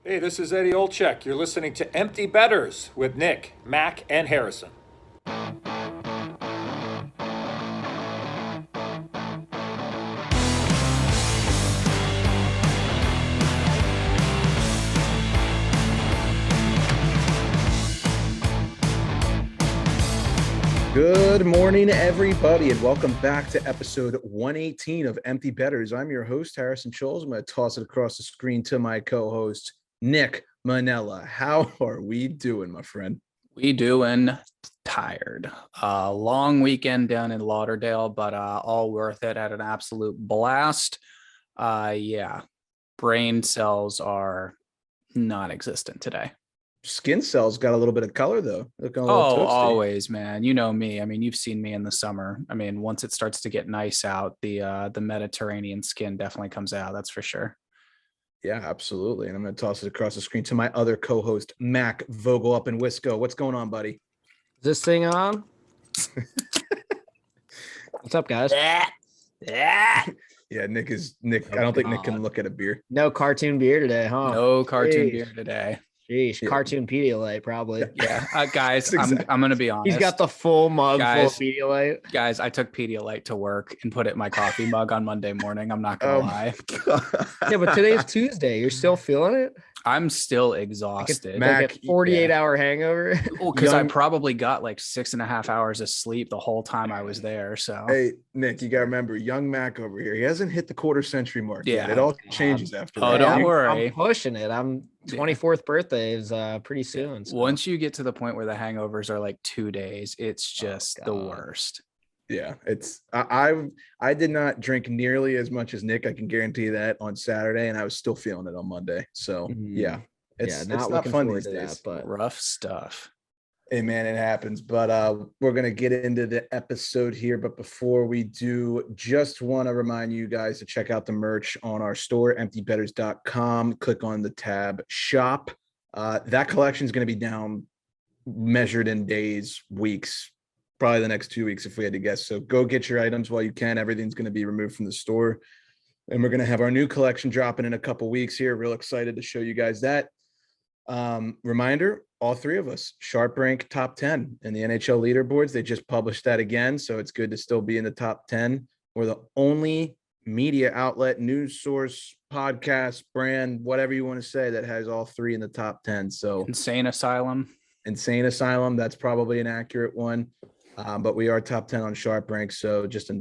Hey, this is Eddie Olczyk. You're listening to Empty Betters with Nick, Mac, and Harrison. Good morning, everybody, and welcome back to episode 118 of Empty Betters. I'm your host, Harrison Scholes. I'm going to toss it across the screen to my co-host, Nick Manella. How are we doing, my friend? We doing tired. Long weekend down in Lauderdale, but all worth it. Had an absolute blast. Brain cells are non-existent today. Skin cells got a little bit of color, though. Looking a little toasty. Always, man. You know me. I mean, you've seen me in the summer. I mean, once it starts to get nice out, the Mediterranean skin definitely comes out. That's for sure. Yeah, absolutely. And I'm going to toss it across the screen to my other co-host, Mac Vogel up in Wisco. What's going on, buddy? Is this thing on? What's up, guys? Yeah, Nick. I don't think Nick can look at a beer. No cartoon beer today, huh? No cartoon beer today. Sheesh, Yeah. Cartoon Pedialyte, probably. Yeah, guys, Exactly. I'm gonna be honest. He's got the full mug full Guys. of Pedialyte. Guys, I took Pedialyte to work and put it in my coffee mug on Monday morning. I'm not gonna lie. Yeah, but today's Tuesday. You're still feeling it? I'm still exhausted. Mac, Like a 48-hour hangover. Because I young- probably got like 6.5 hours of sleep the whole time I was there. So Hey, Nick, you got to remember, young Mac over here. He hasn't hit the quarter century mark yet. Yeah. It all changes after Oh, that. don't I'm- worry. I'm pushing it. I'm 24th birthday is pretty soon. So. once you get to the point where the hangovers are like 2 days, it's just the God. worst. Yeah, I did not drink nearly as much as Nick. I can guarantee that on Saturday, and I was still feeling it on Monday. So Mhm. yeah, it's not not looking fun forward these to days. that, but Rough stuff. Hey man, it happens. But we're gonna get into the episode here. But before we do, just want to remind you guys to check out the merch on our store, emptybetters.com. Click on the tab shop. That collection is going to be down, measured in days, weeks, probably the next 2 weeks if we had to guess. So go get your items while you can. Everything's going to be removed from the store, and we're going to have our new collection dropping in a couple weeks here. Real excited to show you guys that. Reminder, all three of us sharp rank top 10 in the NHL leaderboards. They just published that again, so it's good to still be in the top 10. We're the only media outlet, news source, podcast, brand, whatever you want to say, that has all three in the top 10. So Insane Asylum. Insane Asylum, that's probably an accurate one. But we are top 10 on sharp rank, so just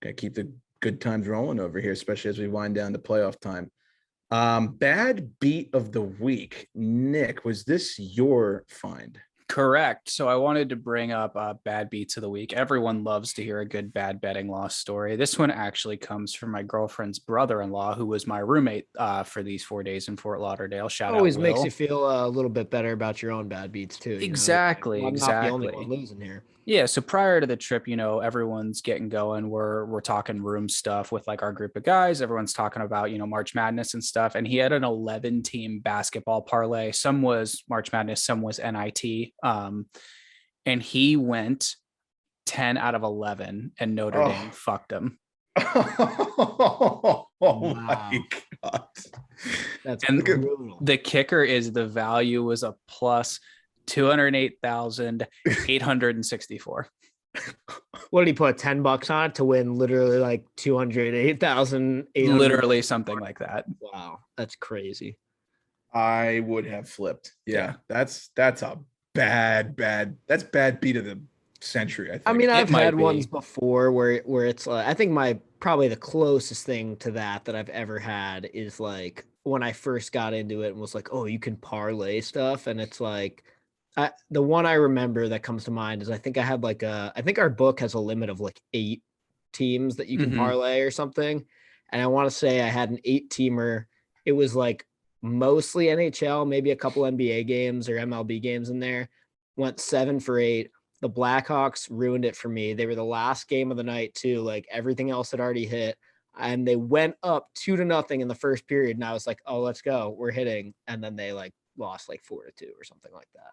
gotta keep the good times rolling over here, especially as we wind down to playoff time. Bad beat of the week. Nick, was this your find? Correct. So I wanted to bring up bad beats of the week. Everyone loves to hear a good bad betting loss story. This one actually comes from my girlfriend's brother-in-law, who was my roommate for these 4 days in Fort Lauderdale. Shout out always makes Will. you feel a little bit better about your own bad beats too. Exactly, I'm not the only exactly. one losing here. Yeah, so prior to the trip, everyone's getting going. We're talking room stuff with like our group of guys. Everyone's talking about, March Madness and stuff. And he had an 11-team basketball parlay. Some was March Madness, some was NIT. And he went 10 out of 11 and Notre Dame fucked him. Oh Wow. my God. That's And brutal. The kicker is the value was a plus 208,864. What did he put $10 on it to win? Literally like 208,800. Literally something like that. Wow, that's crazy. I would have flipped. Yeah, that's a bad beat of the century, I think. I mean, I've might had be. ones before where it's like, I think probably the closest thing to that I've ever had is like when I first got into it and was like, oh, you can parlay stuff, and it's like. The one I remember that comes to mind is I think our book has a limit of like 8 teams that you can Mhm. parlay or something. And I want to say I had an 8-teamer. It was like mostly NHL, maybe a couple NBA games or MLB games in there. Went 7 for 8. The Blackhawks ruined it for me. They were the last game of the night too. Like everything else had already hit. And they went up 2-0 in the first period. And I was like, oh, let's go. We're hitting. And then they like lost like 4-2 or something like that.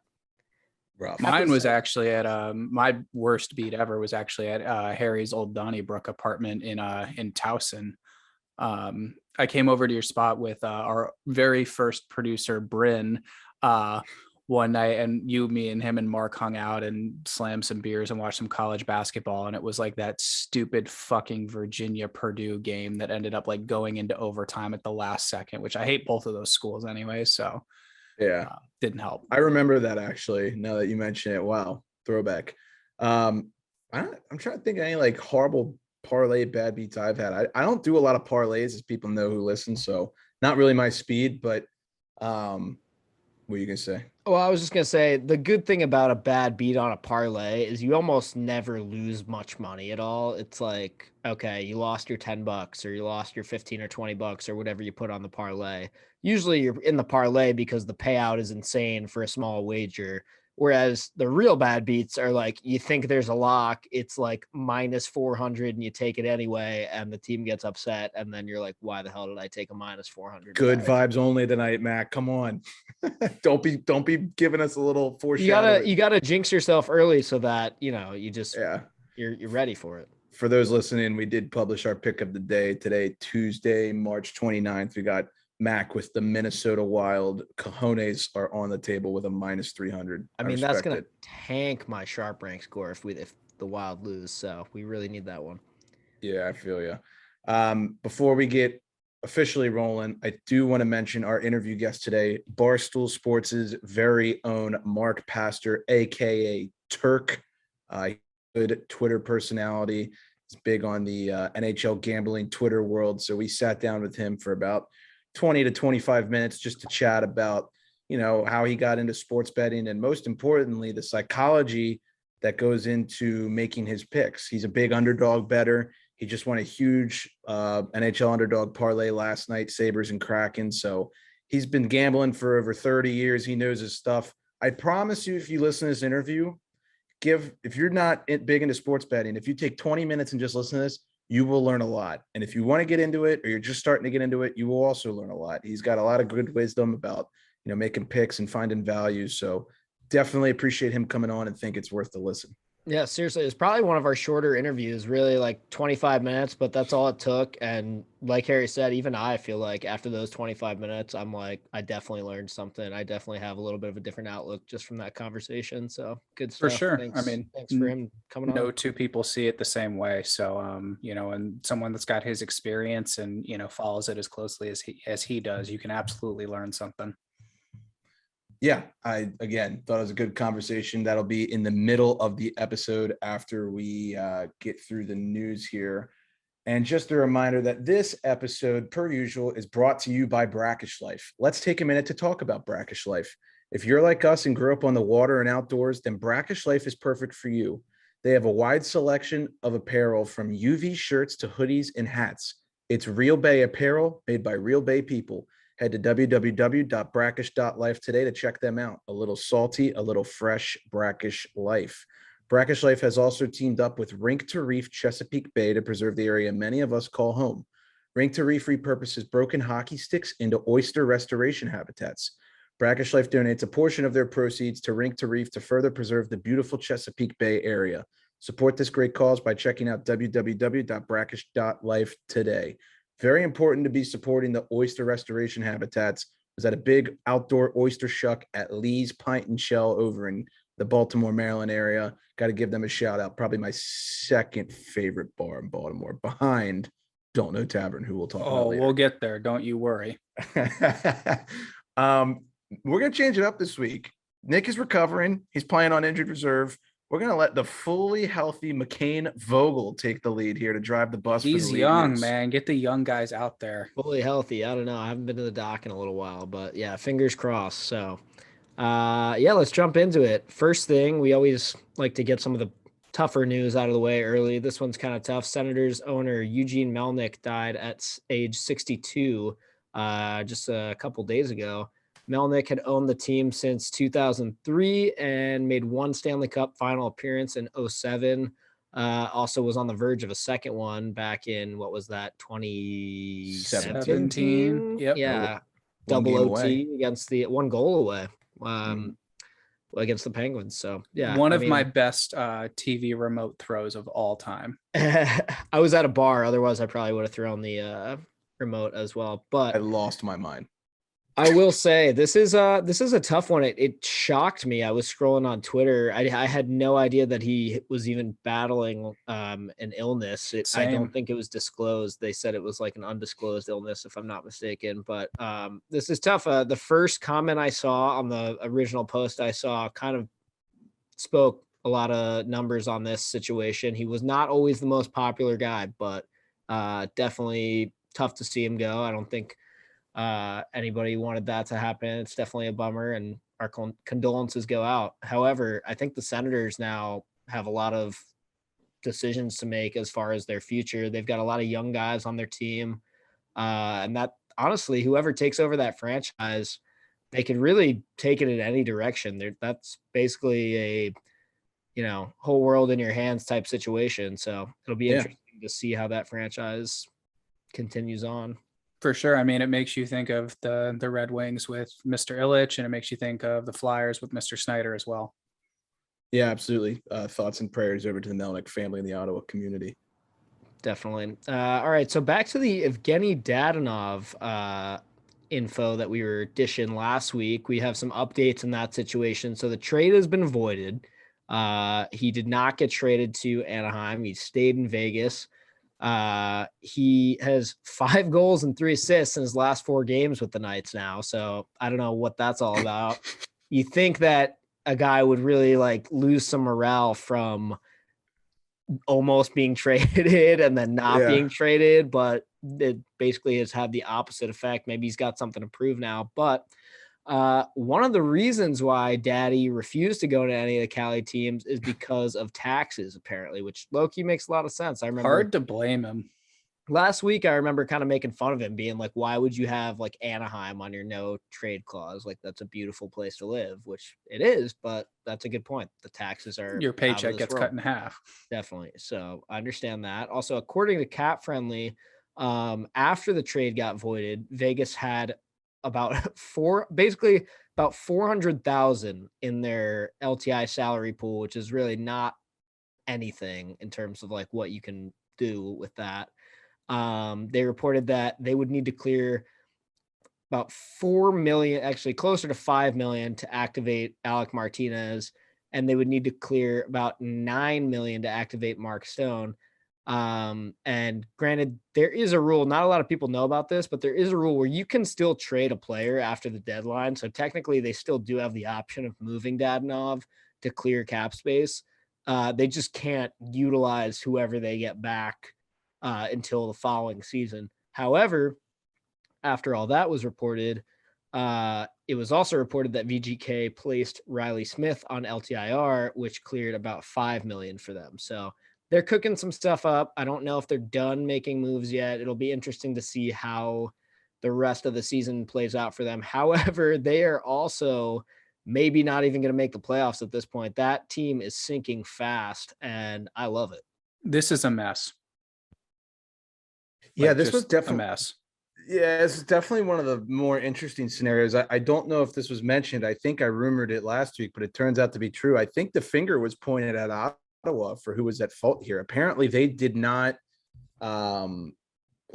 Rough. Mine was actually at my worst beat ever was actually at Harry's old Donnybrook apartment in Towson. I came over to your spot with our very first producer, Bryn, one night, and me and him and Mark hung out and slammed some beers and watched some college basketball. And it was like that stupid fucking Virginia Purdue game that ended up like going into overtime at the last second, which I hate both of those schools anyway. So yeah, didn't help. I remember that actually. Now that you mention it, wow, throwback. I'm trying to think of any like horrible parlay bad beats I've had. I don't do a lot of parlays, as people know who listen, so not really my speed. But what are you gonna say? Well, I was just gonna say the good thing about a bad beat on a parlay is you almost never lose much money at all. It's like, okay, you lost your $10 or you lost your 15 or $20 or whatever you put on the parlay. Usually you're in the parlay because the payout is insane for a small wager. Whereas the real bad beats are like, you think there's a lock, it's like minus 400 and you take it anyway, and the team gets upset. And then you're like, why the hell did I take a minus 400? Good vibes only tonight, Mac. Come on. Don't be giving us a little foreshadowing. You gotta jinx yourself early so that, you just, yeah, you're ready for it. For those listening, we did publish our pick of the day today, Tuesday, March 29th. We got Mac with the Minnesota Wild. Cojones are on the table with a minus 300. I mean, that's going to tank my sharp rank score if the Wild lose. So we really need that one. Yeah, I feel you. Before we get officially rolling, I do want to mention our interview guest today, Barstool Sports' very own Mark Pastor, aka Turk. Good Twitter personality. He's big on the NHL gambling Twitter world. So we sat down with him for about 20 to 25 minutes just to chat about, how he got into sports betting, and most importantly, the psychology that goes into making his picks. He's a big underdog bettor. He just won a huge NHL underdog parlay last night, Sabres and Kraken. So he's been gambling for over 30 years. He knows his stuff. I promise you, if you listen to this interview, if you're not big into sports betting, if you take 20 minutes and just listen to this, you will learn a lot. And if you want to get into it, or you're just starting to get into it, you will also learn a lot. He's got a lot of good wisdom about, making picks and finding value. So definitely appreciate him coming on, and think it's worth the listen. Yeah, seriously. It's probably one of our shorter interviews, really like 25 minutes, but that's all it took. And like Harry said, even I feel like after those 25 minutes, I'm like, I definitely learned something. I definitely have a little bit of a different outlook just from that conversation. So good stuff. For sure. Thanks for him coming on. No two people see it the same way. So, and someone that's got his experience and, follows it as closely as he does, you can absolutely learn something. Yeah, I, again, thought it was a good conversation. That'll be in the middle of the episode after we get through the news here. And just a reminder that this episode, per usual, is brought to you by Brackish Life. Let's take a minute to talk about Brackish Life. If you're like us and grew up on the water and outdoors, then Brackish Life is perfect for you. They have a wide selection of apparel, from UV shirts to hoodies and hats. It's Real Bay apparel made by Real Bay people. Head to www.brackish.life today to check them out. A little salty, a little fresh Brackish Life. Brackish Life has also teamed up with Rink to Reef Chesapeake Bay to preserve the area many of us call home. Rink to Reef repurposes broken hockey sticks into oyster restoration habitats. Brackish Life donates a portion of their proceeds to Rink to Reef to further preserve the beautiful Chesapeake Bay area. Support this great cause by checking out www.brackish.life today. Very important to be supporting the oyster restoration habitats. I was at a big outdoor oyster shuck at Lee's Pint and Shell over in the Baltimore, Maryland area. Got to give them a shout out. Probably my second favorite bar in Baltimore, behind Don't Know Tavern, who we'll talk about later. We'll get there. Don't you worry. We're going to change it up this week. Nick is recovering. He's playing on injured reserve. We're going to let the fully healthy McCain Vogel take the lead here to drive the bus. He's young, man. Get the young guys out there. Fully healthy. I don't know. I haven't been to the dock in a little while, but yeah, fingers crossed. So, let's jump into it. First thing, we always like to get some of the tougher news out of the way early. This one's kind of tough. Senators owner Eugene Melnyk died at age 62 just a couple days ago. Melnyk had owned the team since 2003 and made one Stanley Cup final appearance in 2007. Also was on the verge of a second one back in, 2017? Yep. Yeah. Double OT against one goal away against the Penguins. So, yeah. One of my best TV remote throws of all time. I was at a bar. Otherwise, I probably would have thrown the remote as well. I But lost my mind. I will say this is a tough one. It shocked me. I was scrolling on Twitter. I had no idea that he was even battling an illness. I don't Same. think it was disclosed. They said it was like an undisclosed illness, if I'm not mistaken. But this is tough. The first comment I saw on the original post I saw kind of spoke a lot of numbers on this situation. He was not always the most popular guy, but definitely tough to see him go. I don't think anybody wanted that to happen. It's definitely a bummer, and our condolences go out. However, I think the Senators now have a lot of decisions to make as far as their future. They've got a lot of young guys on their team, and that honestly, whoever takes over that franchise, they could really take it in any direction. That's basically a whole world in your hands type situation. So it'll be interesting to see how that franchise continues on. For sure. I mean, it makes you think of the Red Wings with Mr. Ilitch, and it makes you think of the Flyers with Mr. Snyder as well. Yeah, absolutely. Thoughts and prayers over to the Melnick family and the Ottawa community. Definitely. All right. So back to the Evgeny Dadonov info that we were dishing last week. We have some updates in that situation. So the trade has been voided. He did not get traded to Anaheim. He stayed in Vegas. He has 5 goals and 3 assists in his last 4 games with the Knights now. So I don't know what that's all about. You think that a guy would really like lose some morale from almost being traded and then not being traded, but it basically has had the opposite effect. Maybe he's got something to prove now, but one of the reasons why Daddy refused to go to any of the Cali teams is because of taxes, apparently, which low-key makes a lot of sense. I remember hard to blame him. Last week, I remember kind of making fun of him, being like, why would you have like Anaheim on your no trade clause? Like, that's a beautiful place to live, which it is, but that's a good point. The taxes are Your paycheck gets cut in half. Definitely. So I understand that. Also, according to Cap Friendly, after the trade got voided, Vegas had about about 400,000 in their LTI salary pool, which is really not anything in terms of like what you can do with that. They reported that they would need to clear about 4 million, actually closer to 5 million to activate Alec Martinez, and they would need to clear about 9 million to activate Mark Stone. And granted, there is a rule, not a lot of people know about this, but there is a rule where you can still trade a player after the deadline. So technically they still do have the option of moving Dadonov to clear cap space. They just can't utilize whoever they get back until the following season. However, after all that was reported, it was also reported that VGK placed Riley Smith on LTIR, which cleared about 5 million for them. So they're cooking some stuff up. I don't know if they're done making moves yet. It'll be interesting to see how the rest of the season plays out for them. However, they are also maybe not even going to make the playoffs at this point. That team is sinking fast, and I love it. This is a mess. Yeah, this was definitely a mess. Yeah, this is definitely one of the more interesting scenarios. I don't know if this was mentioned. I think I rumored it last week, but it turns out to be true. I think the finger was pointed at Ottawa for who was at fault here. Apparently, they did not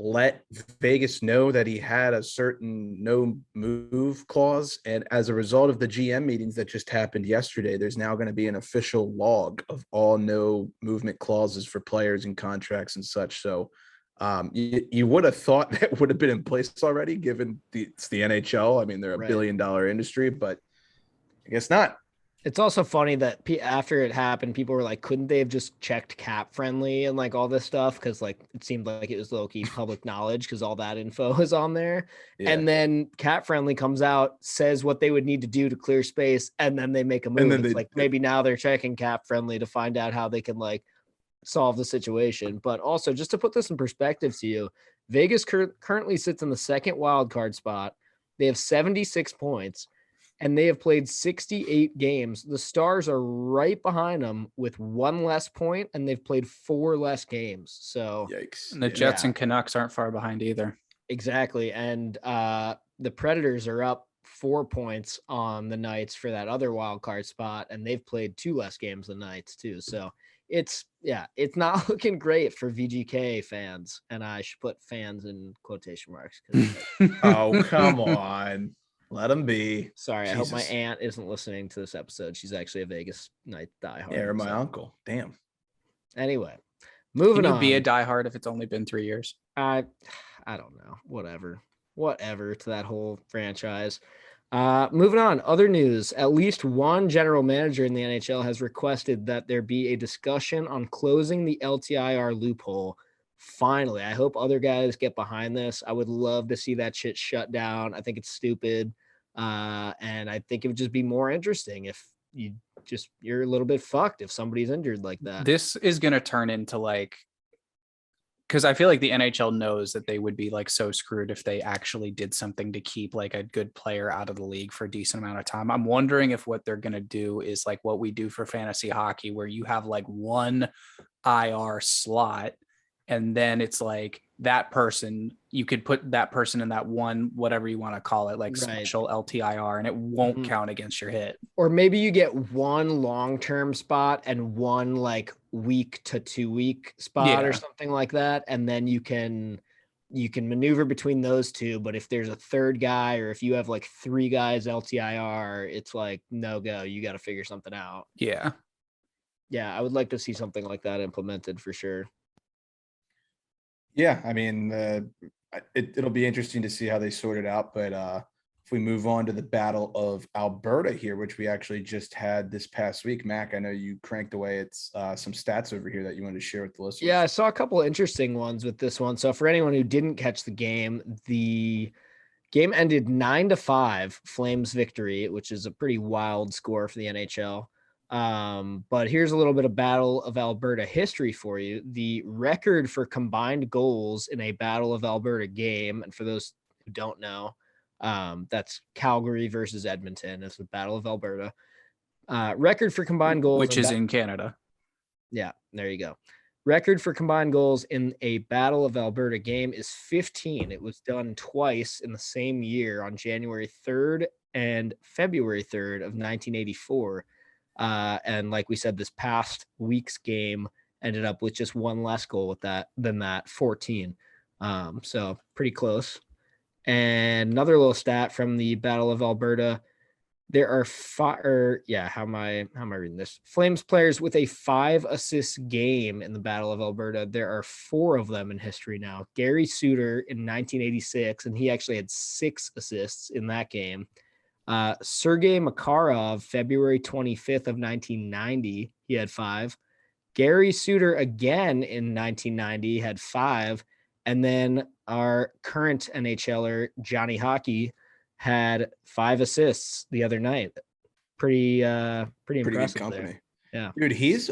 let Vegas know that he had a certain no move clause. And as a result of the GM meetings that just happened yesterday, there's now going to be an official log of all no movement clauses for players and contracts and such. So you would have thought that would have been in place already, given it's the NHL. I mean, they're a $1 billion industry, but I guess not. It's also funny that after it happened, people were like, couldn't they have just checked Cap Friendly and like all this stuff? Because like it seemed like it was low-key public knowledge because all that info is on there. Yeah. And then Cap Friendly comes out, says what they would need to do to clear space, and then they make a move. And it's maybe now they're checking Cap Friendly to find out how they can like solve the situation. But also, just to put this in perspective to you, Vegas currently sits in the second wild card spot. They have 76 points. And they have played 68 games. The Stars are right behind them with 1 less point, and they've played 4 less games. So, yikes! And the Jets and Canucks aren't far behind either. Exactly, and the Predators are up 4 points on the Knights for that other wild card spot, and they've played 2 less games than Knights too. So it's not looking great for VGK fans, and I should put fans in quotation marks. Oh, come on. Let him be. Sorry, I hope my Jesus. aunt isn't listening to this episode. She's actually a Vegas night diehard. Yeah, or my uncle. Damn. Anyway, moving Can you on. be a diehard if it's only been 3 years? I don't know. Whatever to that whole franchise. Moving on. Other news. At least one general manager in the NHL has requested that there be a discussion on closing the LTIR loophole. Finally, I hope other guys get behind this. I would love to see that shit shut down. I think it's stupid. And I think it would just be more interesting if you're a little bit fucked if somebody's injured like that. This is going to turn into like, because I feel like the NHL knows that they would be like so screwed if they actually did something to keep like a good player out of the league for a decent amount of time. I'm wondering if what they're going to do is like what we do for fantasy hockey, where you have like one IR slot, and then it's like that person, you could put that person in that one, whatever you want to call it, like special LTIR, and it won't count against your hit. Or maybe you get one long-term spot and one like week to 2 week spot or something like that. And then you can maneuver between those two. But if there's a third guy, or if you have like 3 guys LTIR, it's like no go. You got to figure something out. Yeah. Yeah. I would like to see something like that implemented for sure. Yeah. I mean, it'll be interesting to see how they sort it out. But if we move on to the Battle of Alberta here, which we actually just had this past week, Mac, I know you cranked away at some stats over here that you wanted to share with the listeners. Yeah, I saw a couple of interesting ones with this one. So for anyone who didn't catch the game ended 9-5, Flames victory, which is a pretty wild score for the NHL. But here's a little bit of Battle of Alberta history for you. The record for combined goals in a Battle of Alberta game, and for those who don't know, that's Calgary versus Edmonton. It's the Battle of Alberta. Record for combined goals, which is in Canada. Yeah, there you go. Record for combined goals in a Battle of Alberta game is 15. It was done twice in the same year, on January 3rd and February 3rd of 1984. And like we said, this past week's game ended up with just one less goal than that 14. So pretty close. And another little stat from the Battle of Alberta: there are how am I reading this? Flames players with a 5 assist game in the Battle of Alberta. There are 4 of them in history now. Gary Suter in 1986, and he actually had 6 assists in that game. Sergei Makarov, February 25th of 1990, he had 5. Gary Suter again in 1990 had 5. And then our current NHLer, Johnny Hockey, had 5 assists the other night. Pretty impressive good company. There. Yeah, dude, he's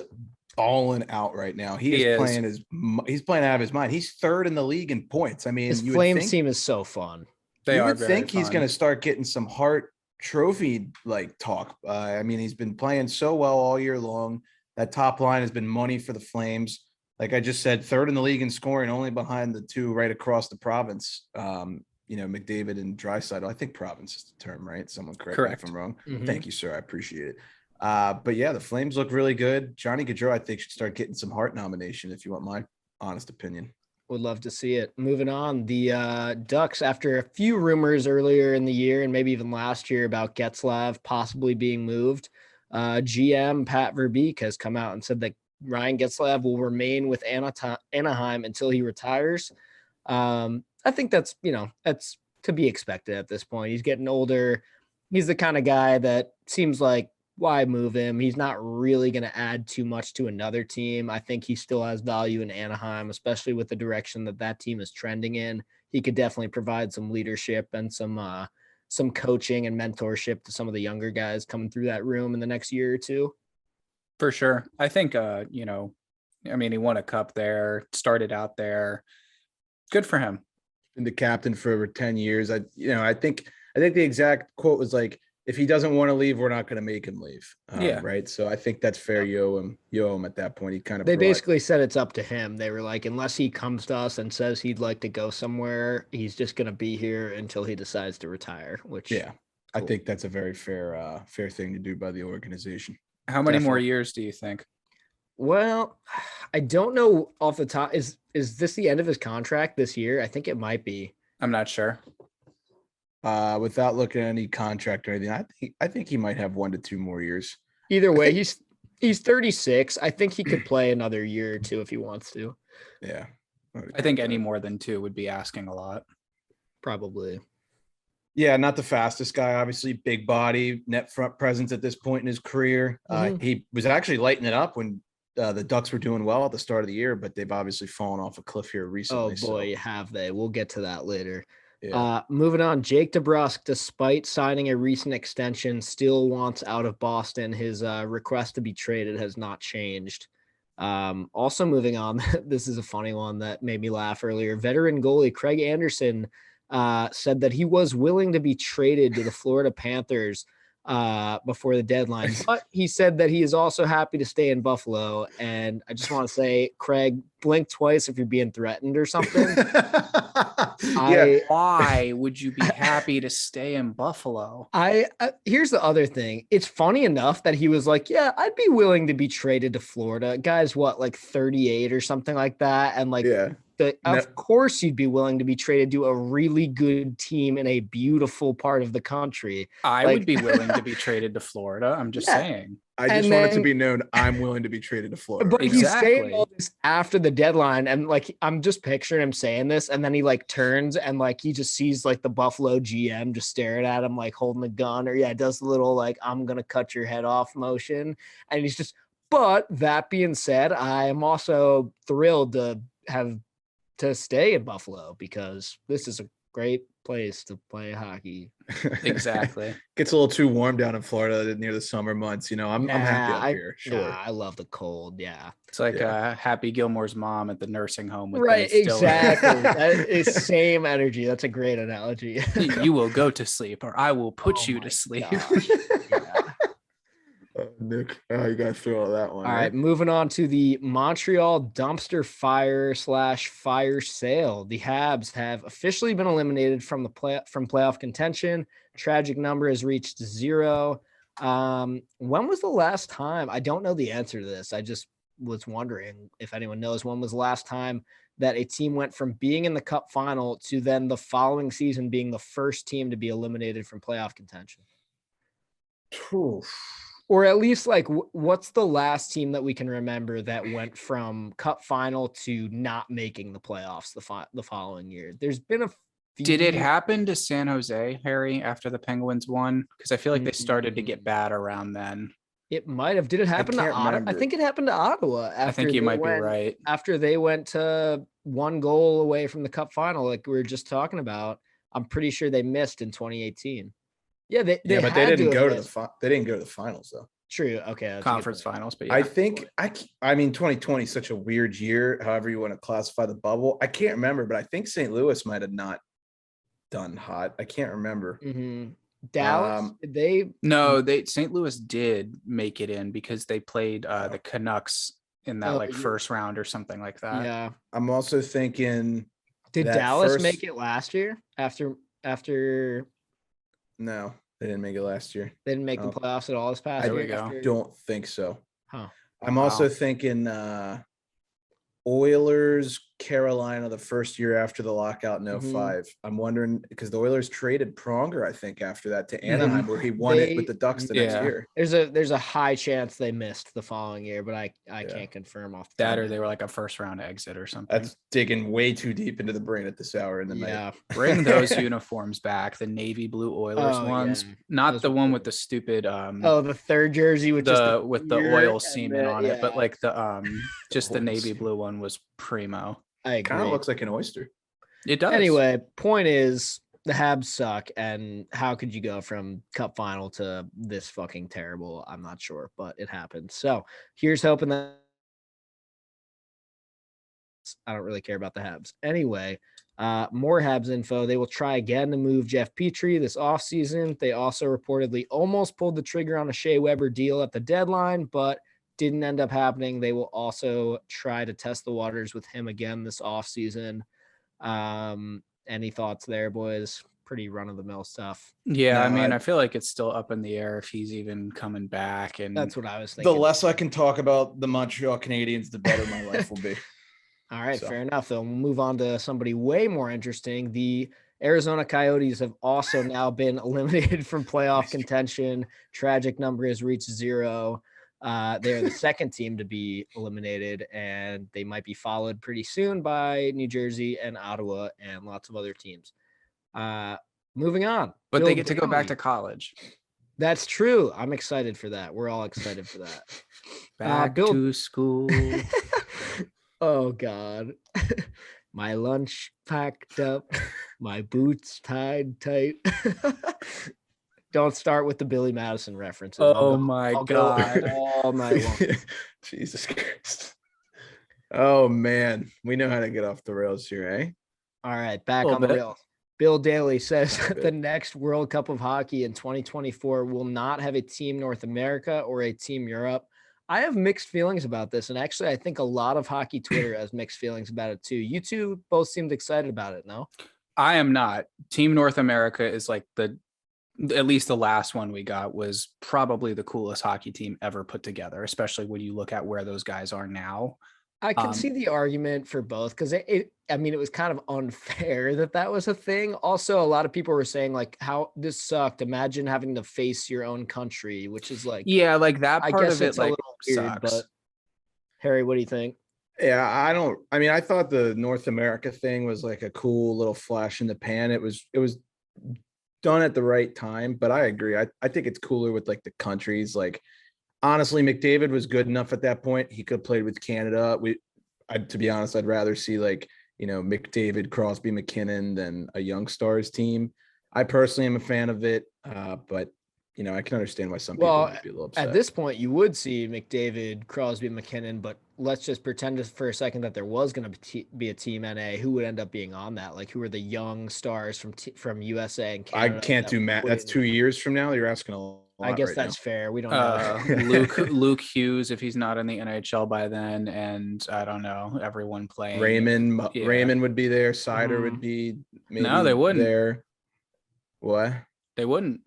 balling out right now. He's playing out of his mind. He's 3rd in the league in points. I mean, his Flames team is so fun. You would think he's going to start getting some Hart Trophy like talk. I mean, he's been playing so well all year long. That top line has been money for the Flames. Like I just said, 3rd in the league in scoring, only behind the 2 right across the province. McDavid and Draisaitl. I think province is the term, right? Someone correct me if I'm wrong. Mm-hmm. Thank you, sir. I appreciate it. But yeah, the Flames look really good. Johnny Gaudreau, I think, should start getting some Hart nomination, if you want my honest opinion. Would love to see it. Moving on, the Ducks, after a few rumors earlier in the year and maybe even last year about Getzlaf possibly being moved, GM Pat Verbeek has come out and said that Ryan Getzlaf will remain with Anaheim until he retires. I think that's to be expected at this point. He's getting older. He's the kind of guy that seems like, why move him? He's not really going to add too much to another team. I think he still has value in Anaheim, especially with the direction that team is trending in. He could definitely provide some leadership and some coaching and mentorship to some of the younger guys coming through that room in the next year or two. For sure. I think, he won a cup there, started out there. Good for him. Been the captain for over 10 years. I think the exact quote was like, if he doesn't want to leave, we're not going to make him leave. Right. So I think that's fair. You owe him at that point. He kind of, they basically said it's up to him. They were like, unless he comes to us and says he'd like to go somewhere, he's just going to be here until he decides to retire, which, cool. I think that's a very fair thing to do by the organization. How many more years do you think? Well, I don't know off the top. Is this the end of his contract this year? I think it might be. I'm not sure. Without looking at any contract or anything, I think he might have 1 to 2 more years. Either way, he's 36. I think he could play another year or two if he wants to. Yeah. I think any more than 2 would be asking a lot. Probably. Yeah, not the fastest guy, obviously. Big body, net front presence at this point in his career. He was actually lighting it up when the Ducks were doing well at the start of the year, but they've obviously fallen off a cliff here recently. Oh boy, have they? We'll get to that later. Yeah. Moving on, Jake DeBrusk, despite signing a recent extension, still wants out of Boston. His request to be traded has not changed. Also moving on, this is a funny one that made me laugh earlier. Veteran goalie Craig Anderson said that he was willing to be traded to the Florida Panthers before the deadline, but he said that he is also happy to stay in Buffalo. And I just want to say, Craig, blink twice if you're being threatened or something. Why would you be happy to stay in Buffalo? Here's the other thing. It's funny enough that he was like, yeah, I'd be willing to be traded to Florida. Guy's what, like 38 or something like that. And like, of course you'd be willing to be traded to a really good team in a beautiful part of the country. I would be willing to be traded to Florida. I'm just saying. I just want it to be known I'm willing to be traded to Florida. But he's saying all this after the deadline, and like I'm just picturing him saying this, and then he like turns and like he just sees like the Buffalo GM just staring at him, like holding a gun, or does the little like I'm gonna cut your head off motion, and he's just. But that being said, I am also thrilled to have to stay in Buffalo because this is a great place to play hockey. Exactly. Gets a little too warm down in Florida near the summer months. I'm happy up here. Sure. I love the cold. Yeah. It's like Happy Gilmore's mom at the nursing home. With right. Exactly. That is same energy. That's a great analogy. You will go to sleep or I will put you to sleep. Nick, you got to throw all that one. All right, moving on to the Montreal dumpster fire / fire sale. The Habs have officially been eliminated from playoff contention. Tragic number has reached 0. When was the last time? I don't know the answer to this. I just was wondering if anyone knows when was the last time that a team went from being in the Cup final to then the following season being the first team to be eliminated from playoff contention. Or at least like what's the last team that we can remember that went from Cup final to not making the playoffs the following year? There's been a few. Did it happen to San Jose, Harry, after the Penguins won? Because I feel like they started to get bad around then. It might have. Did it happen to Ottawa? I think it happened to Ottawa. I think you might be right. After they went to 1 goal away from the Cup final, like we were just talking about, I'm pretty sure they missed in 2018. Yeah, but they didn't go to the finals though. True. Okay. Conference finals, but I think 2020 is such a weird year. However you want to classify the bubble, I can't remember, but I think St. Louis might have not done hot. I can't remember. Mm-hmm. Dallas, St. Louis did make it in because they played the Canucks in that first round or something like that. Yeah. I'm also thinking. Did Dallas make it last year after? No, they didn't make it last year. They didn't make the playoffs at all this past year. I don't think so. Huh. I'm also thinking Oilers, Carolina, the first year after the lockout in 05. I'm wondering because the Oilers traded Pronger, I think, after that to Anaheim, where he won it with the Ducks the next year. There's a high chance they missed the following year, but I can't confirm off that, or they were like a first round exit or something. That's digging way too deep into the brain at this hour in the night. Bring those uniforms back, the navy blue Oilers ones, not those the one with the stupid the third jersey with the oil semen on it, but like the just the navy blue one was primo. I agree. Kind of looks like an oyster. It does. Anyway, point is the Habs suck, and how could you go from Cup final to this fucking terrible? I'm not sure, but it happened. So here's hoping that I don't really care about the Habs. Anyway, more Habs info. They will try again to move Jeff Petrie this offseason. They also reportedly almost pulled the trigger on a Shea Weber deal at the deadline, but didn't end up happening. They will also try to test the waters with him again this offseason. Any thoughts there, boys? pretty run of the mill stuff. Yeah, No, I mean, I feel like it's still up in the air if he's even coming back. And That's what I was The thinking. less I can talk about the Montreal Canadiens, the better my life will be. All right, So. fair enough. Then we'll move on to somebody way more interesting. The Arizona Coyotes have also now been eliminated from playoff contention. Tragic number has reached 0. They are the second team to be eliminated, and they might be followed pretty soon by New Jersey and Ottawa and lots of other teams. Moving on. but Bill they get to go back Daly. to college. That's true. I'm excited for that. We're all excited for that. Back Bill- to school. Oh God. My lunch packed up, my boots tied tight. Don't start with the Billy Madison references. Oh my I'll go God. all night long. Jesus Christ. Oh man, we know how to get off the rails here, eh? All right, back Little on the bit. rails. Bill Daly says that the bit. next World Cup of Hockey in 2024 will not have a Team North America or a Team Europe. I have mixed feelings about this, and actually, I think a lot of hockey Twitter has mixed feelings about it too. You two both seemed excited about it, no? I am not. Team North America is like at least the last one we got was probably the coolest hockey team ever put together, especially when you look at where those guys are now. I can see the argument for both because it was kind of unfair that was a thing. Also, a lot of people were saying like how this sucked. Imagine having to face your own country, which is like, Yeah, like that I part guess of it it's a like little weird, sucks. but Harry, what do you think? Yeah, I thought the North America thing was like a cool little flash in the pan. It was done at the right time, but I agree. I think it's cooler with like the countries. Like honestly, McDavid was good enough at that point. He could have played with Canada. To be honest, I'd rather see like, McDavid, Crosby, McKinnon than a young stars team. I personally am a fan of it, but I can understand why some people might be a little upset. At this point, you would see McDavid, Crosby, McKinnon, but let's just pretend for a second that there was going to be a Team NA. Who would end up being on that? Like, who are the young stars from USA and Canada? I can't do math. That's 2 years from now. You're asking a lot. I guess right that's now. fair. We don't know. Luke Hughes, if he's not in the NHL by then, and I don't know, everyone playing. Raymond would be there. Sider would be maybe No, they wouldn't. there. What? They wouldn't.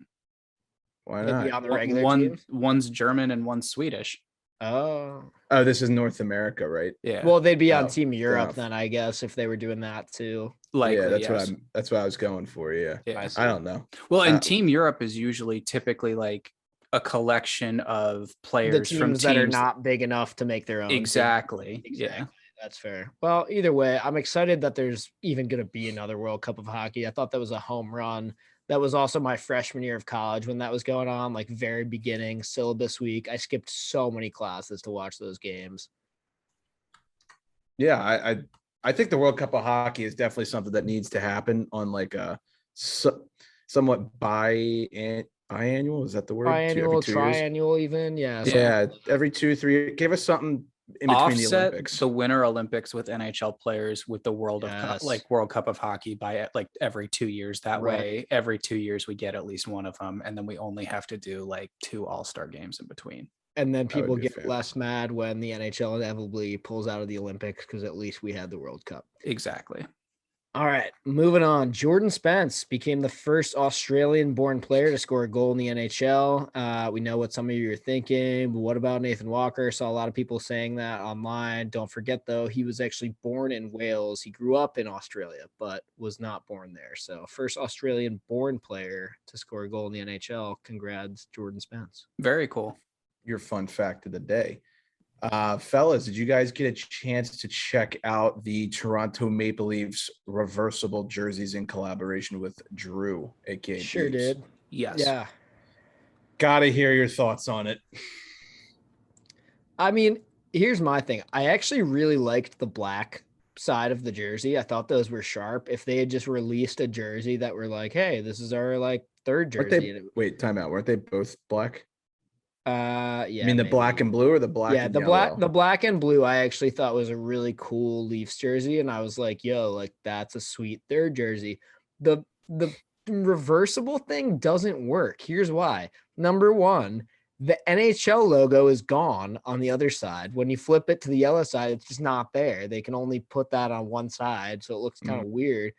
Why They'd not? be on the regular teams? One's German and one's Swedish. Oh, this is North America, right? Yeah. well, they'd be on Oh, Team Europe rough. then, I guess, if they were doing that too. Likely, yeah, that's what I was going for. Yeah. I don't know. Well, and Team Europe is usually typically like a collection of players The from teams that are not big enough to make their own. Exactly. Yeah. That's fair. Well, either way, I'm excited that there's even going to be another World Cup of Hockey. I thought that was a home run. That was also my freshman year of college when that was going on, like very beginning syllabus week. I skipped so many classes to watch those games. Yeah, I think the World Cup of Hockey is definitely something that needs to happen on like a somewhat biannual. Is that the word? Biannual, 2 years? triannual, even. Yeah. Yeah, every 2-3. Give us something in between the Olympics. The Winter Olympics with NHL players with the World Cup of Hockey by like every 2 years. That way, every 2 years we get at least one of them, and then we only have to do like 2 All-Star games in between. And then people get less mad when the NHL inevitably pulls out of the Olympics because at least we had the World Cup. Exactly. All right, moving on. Jordan Spence became the first Australian-born player to score a goal in the NHL. We know what some of you are thinking, but what about Nathan Walker? Saw a lot of people saying that online. Don't forget, though, he was actually born in Wales. He grew up in Australia, but was not born there. So first Australian-born player to score a goal in the NHL. Congrats, Jordan Spence. Very cool. Your fun fact of the day. Fellas, did you guys get a chance to check out the Toronto Maple Leafs reversible jerseys in collaboration with Drew, aka Sure Beeps? did. Yes. Yeah. Gotta hear your thoughts on it. I mean, here's my thing. I actually really liked the black side of the jersey. I thought those were sharp. If they had just released a jersey that were like, hey, this is our like third jersey. Wait, time out. Weren't they both black? Yeah. I mean the black and blue or the black and yellow? The black and blue I actually thought was a really cool Leafs jersey, and I was like, yo, like that's a sweet third jersey. The reversible thing doesn't work. Here's why. Number one, the NHL logo is gone on the other side. When you flip it to the yellow side, it's just not there. They can only put that on one side, so it looks kind of weird.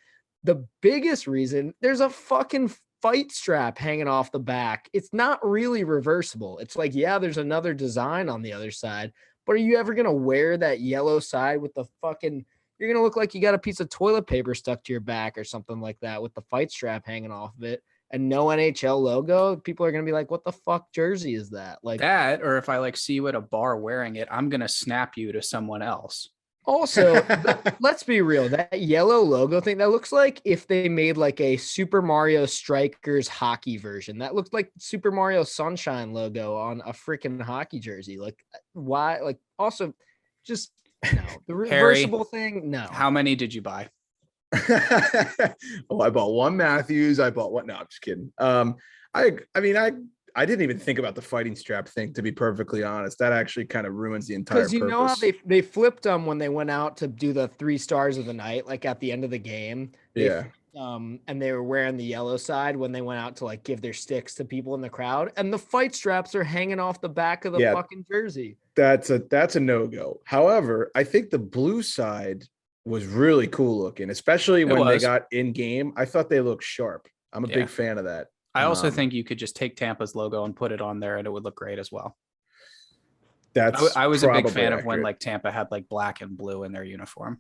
The biggest reason, there's a fucking fight strap hanging off the back. It's not really reversible. It's like, yeah, there's another design on the other side, but are you ever going to wear that yellow side with the fucking, you're going to look like you got a piece of toilet paper stuck to your back or something like that with the fight strap hanging off of it and no NHL logo. People are going to be like, what the fuck jersey is that? Like that, or if I like see you at a bar wearing it, I'm going to snap you to someone else. Also, let's be real. That yellow logo thing, that looks like if they made like a Super Mario Strikers hockey version. That looked like Super Mario Sunshine logo on a freaking hockey jersey. Like, why? Like, also, just no. The reversible thing, no. How many did you buy? Oh, I bought one Matthews. I bought one. No, I'm just kidding. I didn't even think about the fighting strap thing, to be perfectly honest. That actually kind of ruins the entire purpose. Because you know how they flipped them when they went out to do the 3 stars of the night, like at the end of the game. Yeah. And they were wearing the yellow side when they went out to like give their sticks to people in the crowd. And the fight straps are hanging off the back of the fucking jersey. That's a no-go. However, I think the blue side was really cool looking, especially when they got in game. I thought they looked sharp. I'm a big fan of that. I also think you could just take Tampa's logo and put it on there and it would look great as well. I was a big fan of when like Tampa had like black and blue in their uniform.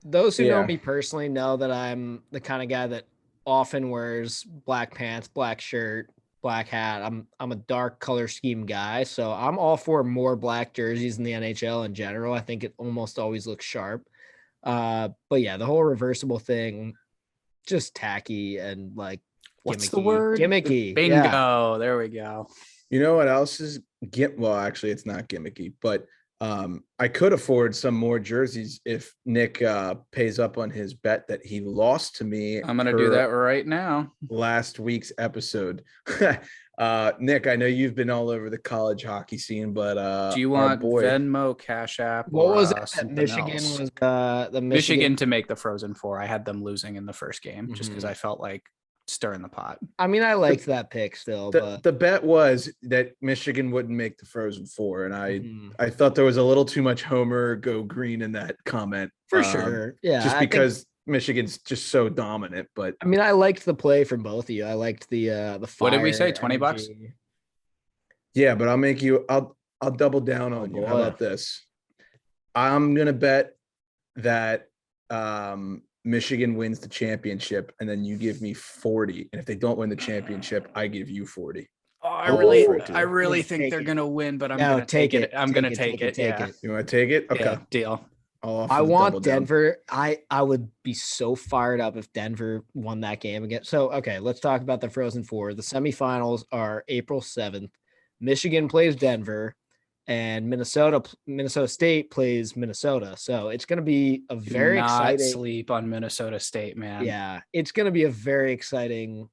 Those who know me personally know that I'm the kind of guy that often wears black pants, black shirt, black hat. I'm a dark color scheme guy, so I'm all for more black jerseys in the NHL in general. I think it almost always looks sharp. But yeah, the whole reversible thing, just tacky and like, what's the word? Gimmicky. Bingo. Yeah. There we go. You know what else is well, actually, it's not gimmicky, but I could afford some more jerseys if Nick pays up on his bet that he lost to me. I'm going to do that right now. Last week's episode. Nick, I know you've been all over the college hockey scene, but do you want Venmo, Cash App? What was it? Michigan else? Was the Michigan to make the Frozen Four. I had them losing in the first game just because I felt like stirring the pot. I mean, I liked that pick still. The bet was that Michigan wouldn't make the Frozen Four, and I thought there was a little too much Homer go green in that comment. For sure. Yeah. Just because Michigan's just so dominant. But I mean, I liked the play from both of you. I liked the fire. What did we say? $20? Yeah, but I'll double down on you. How about this? I'm gonna bet that Michigan wins the championship, and then you give me 40. And if they don't win the championship, I give you 40. Oh, I really think they're gonna win, but I'm gonna take it. I'm gonna take it. Yeah. You want to take it? Okay. Yeah, deal. I want Denver. I would be so fired up if Denver won that game again. So, okay, let's talk about the Frozen Four. The semifinals are April 7th. Michigan plays Denver, and Minnesota State plays Minnesota. So it's going to be a very exciting. Sleep on Minnesota State, man. Yeah, it's going to be a very exciting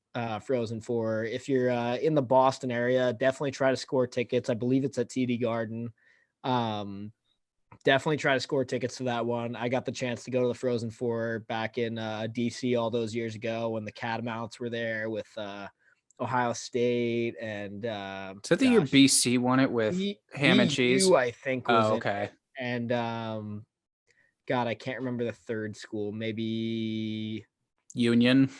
Frozen Four. If you're in the Boston area, definitely try to score tickets. I believe it's at TD Garden. Definitely try to score tickets to that one. I got the chance to go to the Frozen Four back in DC all those years ago when the Catamounts were there with Ohio State and is that the year BC won it with ham and cheese? I think was okay. And God, I can't remember the third school. Maybe Union,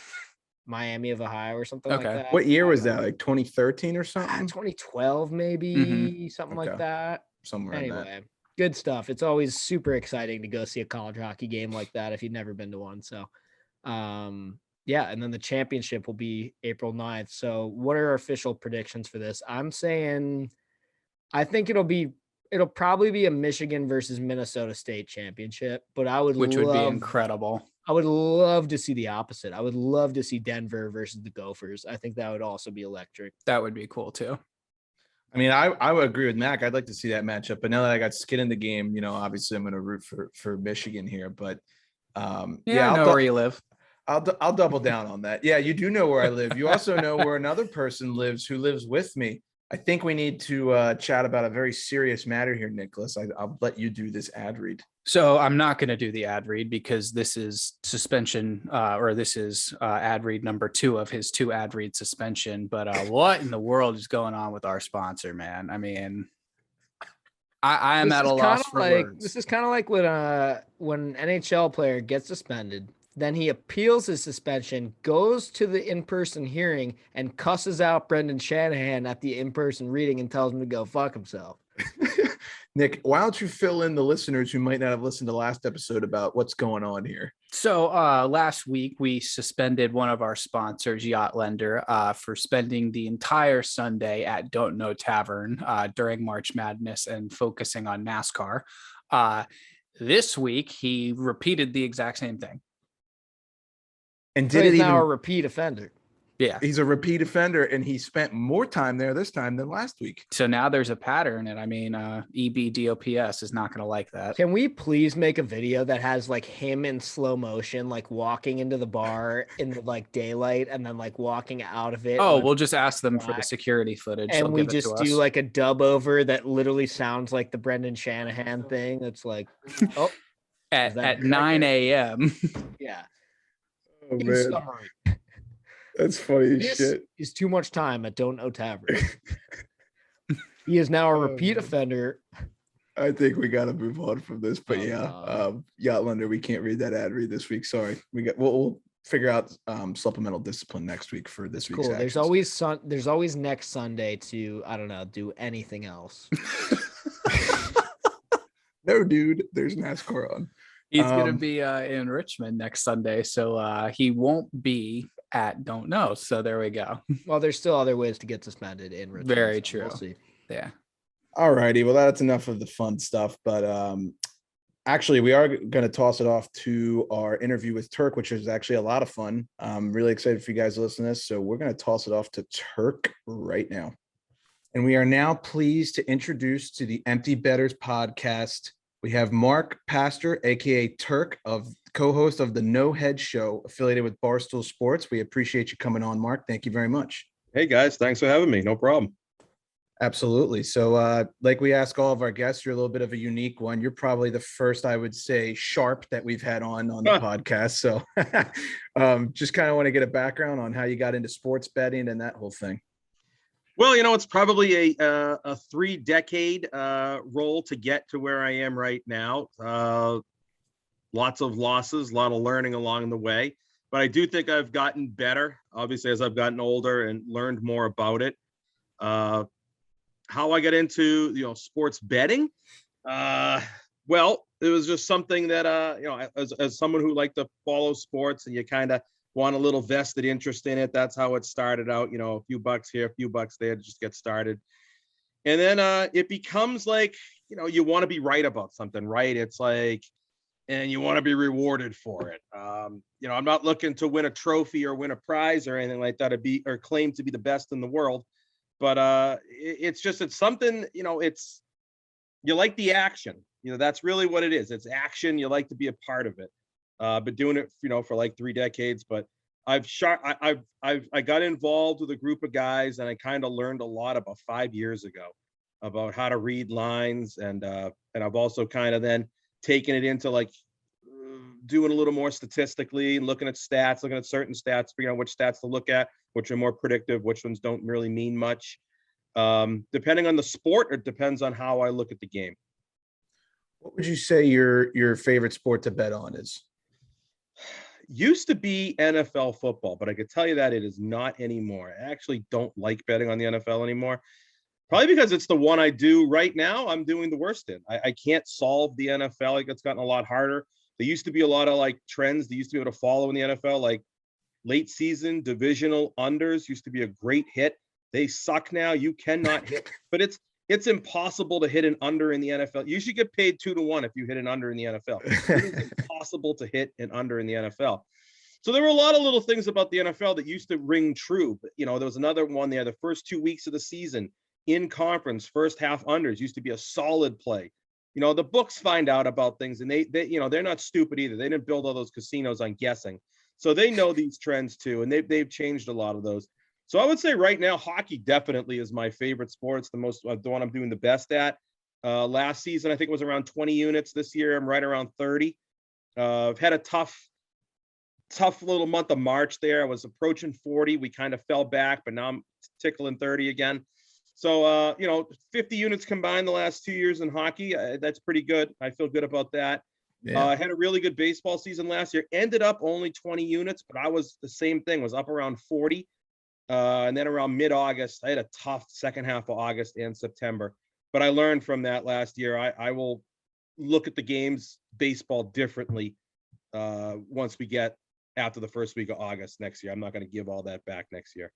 Miami of Ohio or something like that. What year was that? Like 2013 or something? 2012 maybe, something like that. Somewhere anyway. Good stuff. It's always super exciting to go see a college hockey game like that if you've never been to one. So, yeah. And then the championship will be April 9th. So what are our official predictions for this? I'm saying, I think it'll probably be a Michigan versus Minnesota State championship, but which would be incredible. I would love to see the opposite. I would love to see Denver versus the Gophers. I think that would also be electric. That would be cool too. I mean, I would agree with Mac. I'd like to see that matchup, but now that I got skin in the game, obviously I'm going to root for Michigan here. But I know where you live. I'll double down on that. Yeah, you do know where I live. You also know where another person lives who lives with me. I think we need to chat about a very serious matter here, Nicholas. I'll let you do this ad read. So I'm not going to do the ad read because this is suspension, or this is ad read number 2 of his 2 ad read suspension. But what in the world is going on with our sponsor, man? I mean, I am at a loss for words. This is kind of like when NHL player gets suspended, Then he appeals his suspension, goes to the in-person hearing, and cusses out Brendan Shanahan at the in-person reading and tells him to go fuck himself. Nick, why don't you fill in the listeners who might not have listened to last episode about what's going on here? So last week we suspended one of our sponsors, Ltir, for spending the entire Sunday at Don't Know Tavern during March Madness and focusing on NASCAR. This week he repeated the exact same thing. And So did he's it now a even? repeat offender. Yeah. He's a repeat offender, and he spent more time there this time than last week. So now there's a pattern, and I mean, EBDOPS is not going to like that. Can we please make a video that has like him in slow motion, like walking into the bar in the like daylight and then like walking out of it? Oh, when we'll just ask them for the black, security footage. They'll and we give it to just us. do like a dub over that literally sounds like the Brendan Shanahan thing. It's like, oh, is that at correct? 9 a.m. Yeah. Oh In man, summary, that's funny as this shit. is too much time at Don't Know Tavern. He is now a repeat man. offender. I think we got to move on from this, but Oh, yeah, God. Yachtlander, we can't read that ad read this week. Sorry, we'll figure out supplemental discipline next week for this week's Cool. actions. There's always next Sunday to, I don't know, do anything else. No, dude, there's NASCAR on. He's going to be in Richmond next Sunday, so he won't be at Don't Know. So there we go. Well, there's still other ways to get suspended in Richmond. Very so true. We'll see. Yeah. All righty, well, that's enough of the fun stuff, but actually, we are going to toss it off to our interview with Turk, which is actually a lot of fun. I'm really excited for you guys to listen to this, so we're going to toss it off to Turk right now. And we are now pleased to introduce to the Empty Betters podcast, we have Mark Pastor, aka Turk, co-host of the No Hedge show, affiliated with Barstool Sports. We appreciate you coming on, Mark. Thank you very much. Hey guys, thanks for having me. No problem. Absolutely. So like we ask all of our guests, you're a little bit of a unique one. You're probably the first, I would say, sharp that we've had on the podcast. So just kind of want to get a background on how you got into sports betting and that whole thing. Well, it's probably a 3-decade role to get to where I am right now. Lots of losses, a lot of learning along the way, but I do think I've gotten better, obviously, as I've gotten older and learned more about it. How I got into, sports betting. Well, it was just something that, as someone who liked to follow sports and you kind of want a little vested interest in it. That's how it started out, a few bucks here, a few bucks there to just get started. And then it becomes like, you want to be right about something, right? It's like, and you want to be rewarded for it. I'm not looking to win a trophy or win a prize or anything like that, or claim to be the best in the world. But it's something, you like the action, that's really what it is. It's action. You like to be a part of it. Been doing it, for like 3 decades, but I got involved with a group of guys and I kind of learned a lot about 5 years ago about how to read lines. And I've also kind of then taken it into like doing a little more statistically, looking at stats, looking at certain stats, figuring out which stats to look at, which are more predictive, which ones don't really mean much. Depending on the sport, it depends on how I look at the game. What would you say your favorite sport to bet on is? Used to be NFL football, but I could tell you that it is not anymore. I actually don't like betting on the NFL anymore. Probably because it's the one I do right now. I'm doing the worst in. I can't solve the NFL. It's gotten a lot harder. There used to be a lot of like trends that used to be able to follow in the NFL, like late season divisional unders used to be a great hit. They suck now. You cannot hit, but it's impossible to hit an under in the NFL. You should get paid 2-1 if you hit an under in the NFL. It is impossible to hit an under in the NFL. So there were a lot of little things about the NFL that used to ring true. But, there was another one there. The first 2 weeks of the season in conference, first half unders used to be a solid play. The books find out about things and they they're not stupid either. They didn't build all those casinos on guessing. So they know these trends too. And they've changed a lot of those. So I would say right now, hockey definitely is my favorite sport. It's the one I'm doing the best at. Last season, I think it was around 20 units. This year, I'm right around 30. I've had a tough little month of March there. I was approaching 40. We kind of fell back, but now I'm tickling 30 again. So, 50 units combined the last 2 years in hockey. That's pretty good. I feel good about that. Yeah. I had a really good baseball season last year. Ended up only 20 units, but I was the same thing. Was up around 40, and then around mid-August, I had a tough second half of August and September. But I learned from that last year. I will look at the games baseball differently once we get after the first week of August next year. I'm not going to give all that back next year.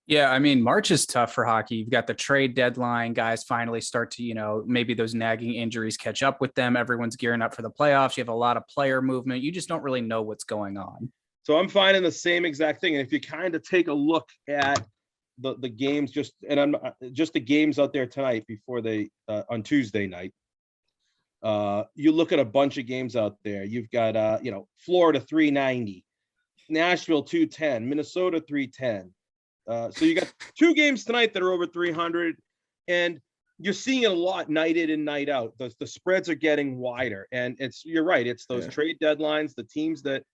Yeah, I mean, March is tough for hockey. You've got the trade deadline. Guys finally start to, maybe those nagging injuries catch up with them. Everyone's gearing up for the playoffs. You have a lot of player movement. You just don't really know what's going on. So I'm finding the same exact thing. And if you kind of take a look at the games, just the games out there tonight before they on Tuesday night, you look at a bunch of games out there. You've got Florida 390, Nashville 210, Minnesota 310. So you got 2 games tonight that are over 300, and you're seeing it a lot night in and night out. The spreads are getting wider, and you're right. It's those trade deadlines, the teams that,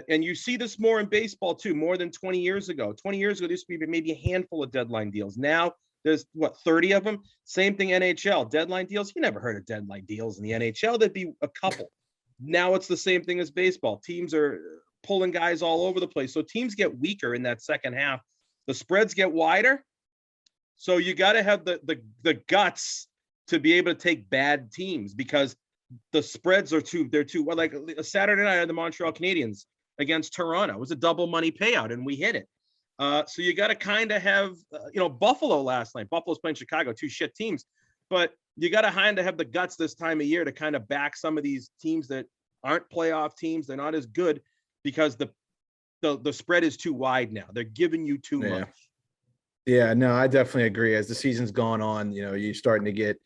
and you see this more in baseball too, more than 20 years ago. 20 years ago, there used to be maybe a handful of deadline deals. Now there's 30 of them. Same thing, NHL deadline deals. You never heard of deadline deals in the NHL. There'd be a couple. Now it's the same thing as baseball. Teams are pulling guys all over the place. So teams get weaker in that second half. The spreads get wider, so you got to have the guts to be able to take bad teams, because the spreads are they're too well. Like a Saturday night, I had the Montreal Canadiens against Toronto. It was a double money payout, and we hit it. So you got to kind of have, Buffalo last night. Buffalo's playing Chicago, 2 shit teams, but you got to kind of have the guts this time of year to kind of back some of these teams that aren't playoff teams. They're not as good because the spread is too wide now. They're giving you too much. Yeah, no, I definitely agree. As the season's gone on, you're starting to get,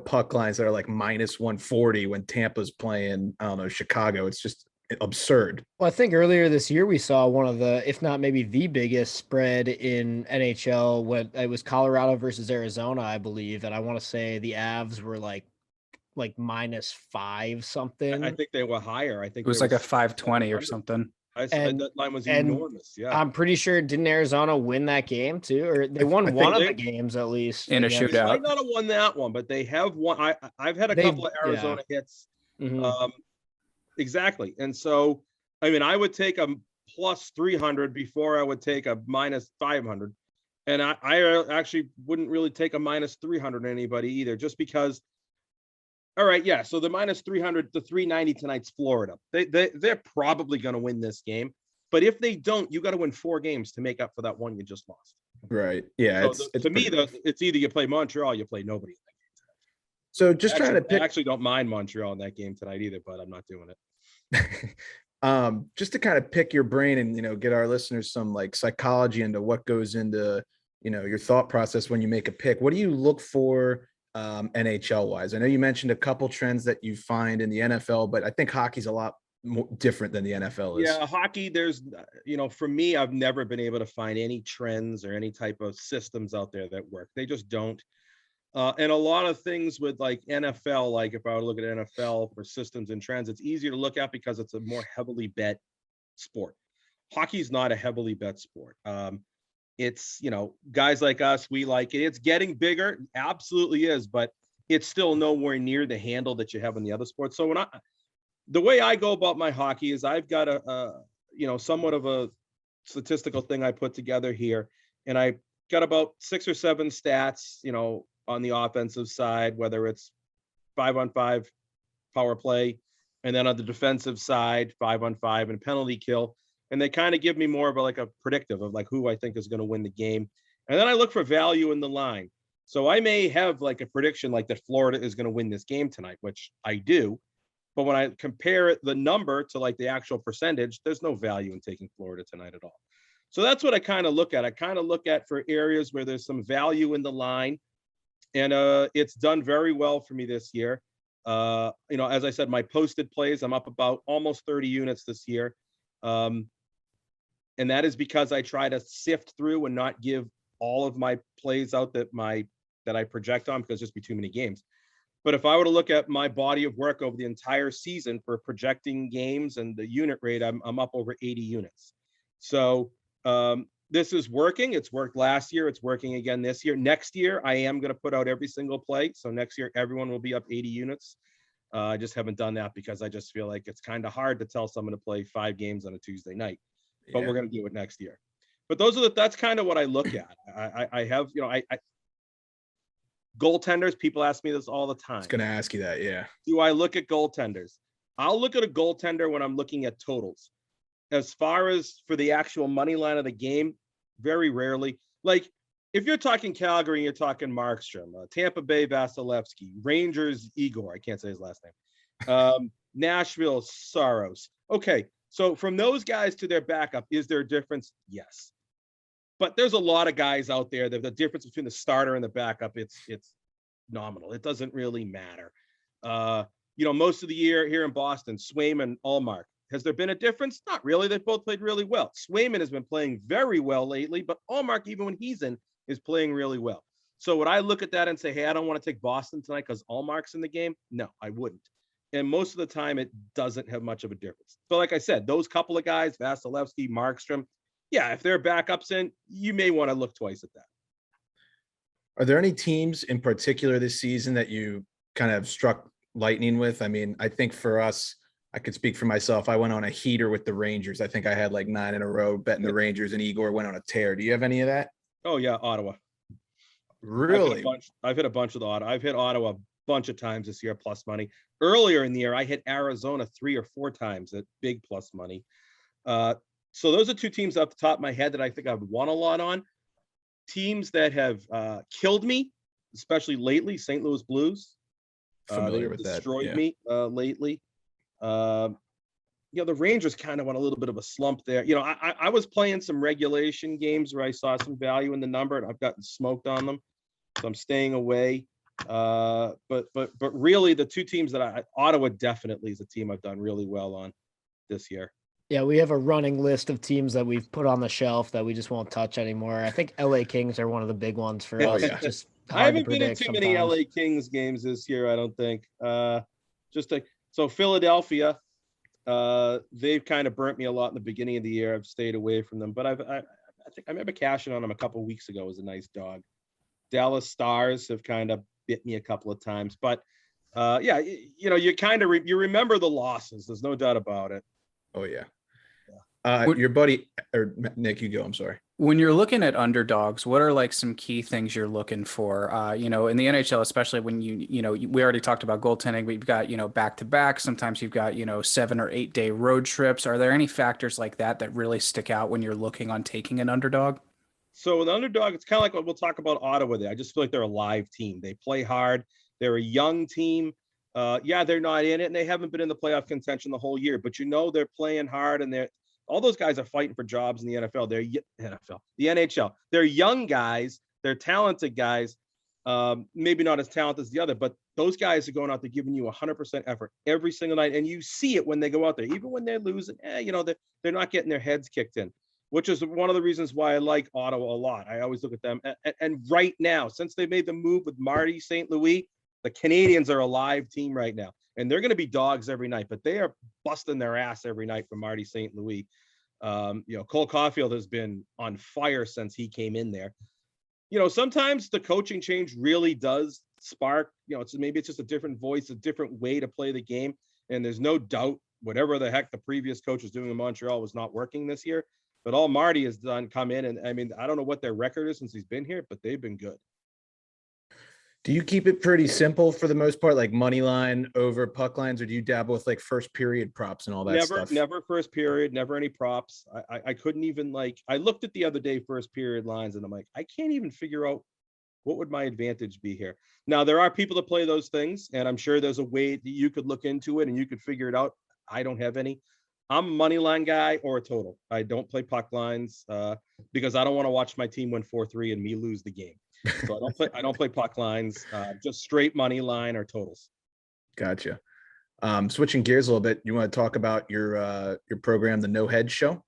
puck lines that are like minus 140 when Tampa's playing, I don't know, Chicago. It's just absurd. Well, I think earlier this year we saw one of the, if not maybe the biggest spread in NHL when it was Colorado versus Arizona, I believe. And I want to say the Avs were like -5 something. I think they were higher. I think It was like a 520 or something. That line was enormous. Yeah, I'm pretty sure, didn't Arizona win that game too, or they won one of the games at least in a shootout? They might not have won that one, but they have won. I've had a couple of Arizona hits. Mm-hmm. Exactly, and so I mean, I would take a plus 300 before I would take a minus 500, and I actually wouldn't really take a minus 300 on anybody either, just because. All right, yeah. So the minus 300, the 390 tonight's Florida. They're probably going to win this game, but if they don't, you got to win 4 games to make up for that one you just lost. Right. Yeah. So to me, it's either you play Montreal, or you play nobody. So just trying to pick. I actually don't mind Montreal in that game tonight either, but I'm not doing it. Just to kind of pick your brain and get our listeners some like psychology into what goes into your thought process when you make a pick. What do you look for? NHL wise, I know you mentioned a couple trends that you find in the NFL, but I think hockey's a lot more different than the NFL is. Yeah, hockey, there's, for me, I've never been able to find any trends or any type of systems out there that work. They just don't. And a lot of things with like NFL, like if I were to look at NFL for systems and trends, it's easier to look at because it's a more heavily bet sport. Hockey's not a heavily bet sport. It's, guys like us, we like it. It's getting bigger, absolutely is, but it's still nowhere near the handle that you have in the other sports. So the way I go about my hockey is I've got somewhat of a statistical thing I put together here, and I got about 6 or 7 stats, on the offensive side, whether it's 5-on-5 power play, and then on the defensive side, 5-on-5 and penalty kill. And they kind of give me more of a predictive of like who I think is going to win the game. And then I look for value in the line. So I may have like a prediction like that Florida is going to win this game tonight, which I do. But when I compare the number to like the actual percentage, there's no value in taking Florida tonight at all. So that's what I kind of look at. I kind of look at for areas where there's some value in the line. And it's done very well for me this year. As I said, my posted plays, I'm up about almost 30 units this year. And that is because I try to sift through and not give all of my plays out that I project on, because there's just be too many games. But if I were to look at my body of work over the entire season for projecting games and the unit rate, I'm up over 80 units. So this is working. It's worked last year. It's working again this year. Next year, I am going to put out every single play. So next year, everyone will be up 80 units. I just haven't done that because I just feel like it's kind of hard to tell someone to play 5 games on a Tuesday night, but we're going to do it next year. But that's kind of what I look at. I have, I goaltenders. People ask me this all the time. I was going to ask you that. Yeah. Do I look at goaltenders? I'll look at a goaltender when I'm looking at totals. As far as for the actual money line of the game, very rarely. Like if you're talking Calgary, you're talking Markstrom, Tampa Bay, Vasilevsky, Rangers, Igor. I can't say his last name. Nashville, Saros. Okay, so from those guys to their backup, is there a difference? Yes. But there's a lot of guys out there that the difference between the starter and the backup, it's nominal. It doesn't really matter. Most of the year here in Boston, Swayman, Ullmark. Has there been a difference? Not really. They've both played really well. Swayman has been playing very well lately, but Ullmark, even when he's in, is playing really well. So would I look at that and say, hey, I don't want to take Boston tonight because Ullmark's in the game? No, I wouldn't. And most of the time, it doesn't have much of a difference. But like I said, those couple of guys, Vasilevsky, Markstrom, yeah, if they're backups in, you may want to look twice at that. Are there any teams in particular this season that you kind of struck lightning with? I mean, I think for us, I could speak for myself. I went on a heater with the Rangers. I think I had like 9 in a row betting the Rangers, and Igor went on a tear. Do you have any of that? Oh yeah, Ottawa. Really? I've hit a bunch of the Ottawa. I've hit Ottawa a bunch of times this year, plus money. Earlier in the year, I hit Arizona 3 or 4 times at big plus money. So those are 2 teams off the top of my head that I think I've won a lot on. Teams that have killed me, especially lately, St. Louis Blues. Familiar with that. Destroyed me lately. The Rangers kind of on a little bit of a slump there. I was playing some regulation games where I saw some value in the number, and I've gotten smoked on them, so I'm staying away. But really, the 2 teams that Ottawa definitely is a team I've done really well on this year. Yeah, we have a running list of teams that we've put on the shelf that we just won't touch anymore. I think LA Kings are one of the big ones for us. Yeah. Just I haven't been in too many LA Kings games this year, I don't think. So Philadelphia, they've kind of burnt me a lot in the beginning of the year. I've stayed away from them, but I think I remember cashing on them a couple of weeks ago. It was a nice dog. Dallas Stars have kind of bit me a couple of times, but you kind of you remember the losses. There's no doubt about it. Oh yeah. Your buddy, or Nick, you go. I'm sorry. When you're looking at underdogs, what are like some key things you're looking for? In the NHL, especially when we already talked about goaltending, but you've got, back to back. Sometimes you've got, 7 or 8 day road trips. Are there any factors like that really stick out when you're looking on taking an underdog? So with underdog, it's kind of like what we'll talk about Ottawa there. I just feel like they're a live team. They play hard. They're a young team. They're not in it, and they haven't been in the playoff contention the whole year, but they're playing hard, and all those guys are fighting for jobs in the NFL. The NHL. They're young guys. They're talented guys. Maybe not as talented as the other, but those guys are going out there giving you 100% effort every single night, and you see it when they go out there, even when they're losing. They're not getting their heads kicked in, which is one of the reasons why I like Ottawa a lot. I always look at them, and right now, since they made the move with Marty St. Louis, the Canadians are a live team right now, and they're going to be dogs every night, but they are busting their ass every night for Marty St. Louis. Cole Caulfield has been on fire since he came in there. Sometimes the coaching change really does spark, maybe it's just a different voice, a different way to play the game. And there's no doubt whatever the heck the previous coach was doing in Montreal was not working this year. But all Marty has done come in, and I mean, I don't know what their record is since he's been here, but they've been good. Do you keep it pretty simple for the most part, like money line over puck lines, or do you dabble with like first period props and all that stuff? Never first period, never any props. I couldn't even I looked at the other day first period lines, and I'm like, I can't even figure out what would my advantage be here. Now, there are people that play those things, and I'm sure there's a way that you could look into it and you could figure it out. I don't have any. I'm a money line guy or a total. I don't play puck lines because I don't want to watch my team win 4-3 and me lose the game. So I don't play puck lines, just straight money line or totals. Gotcha. Switching gears a little bit, you want to talk about your program, the No Hedge show?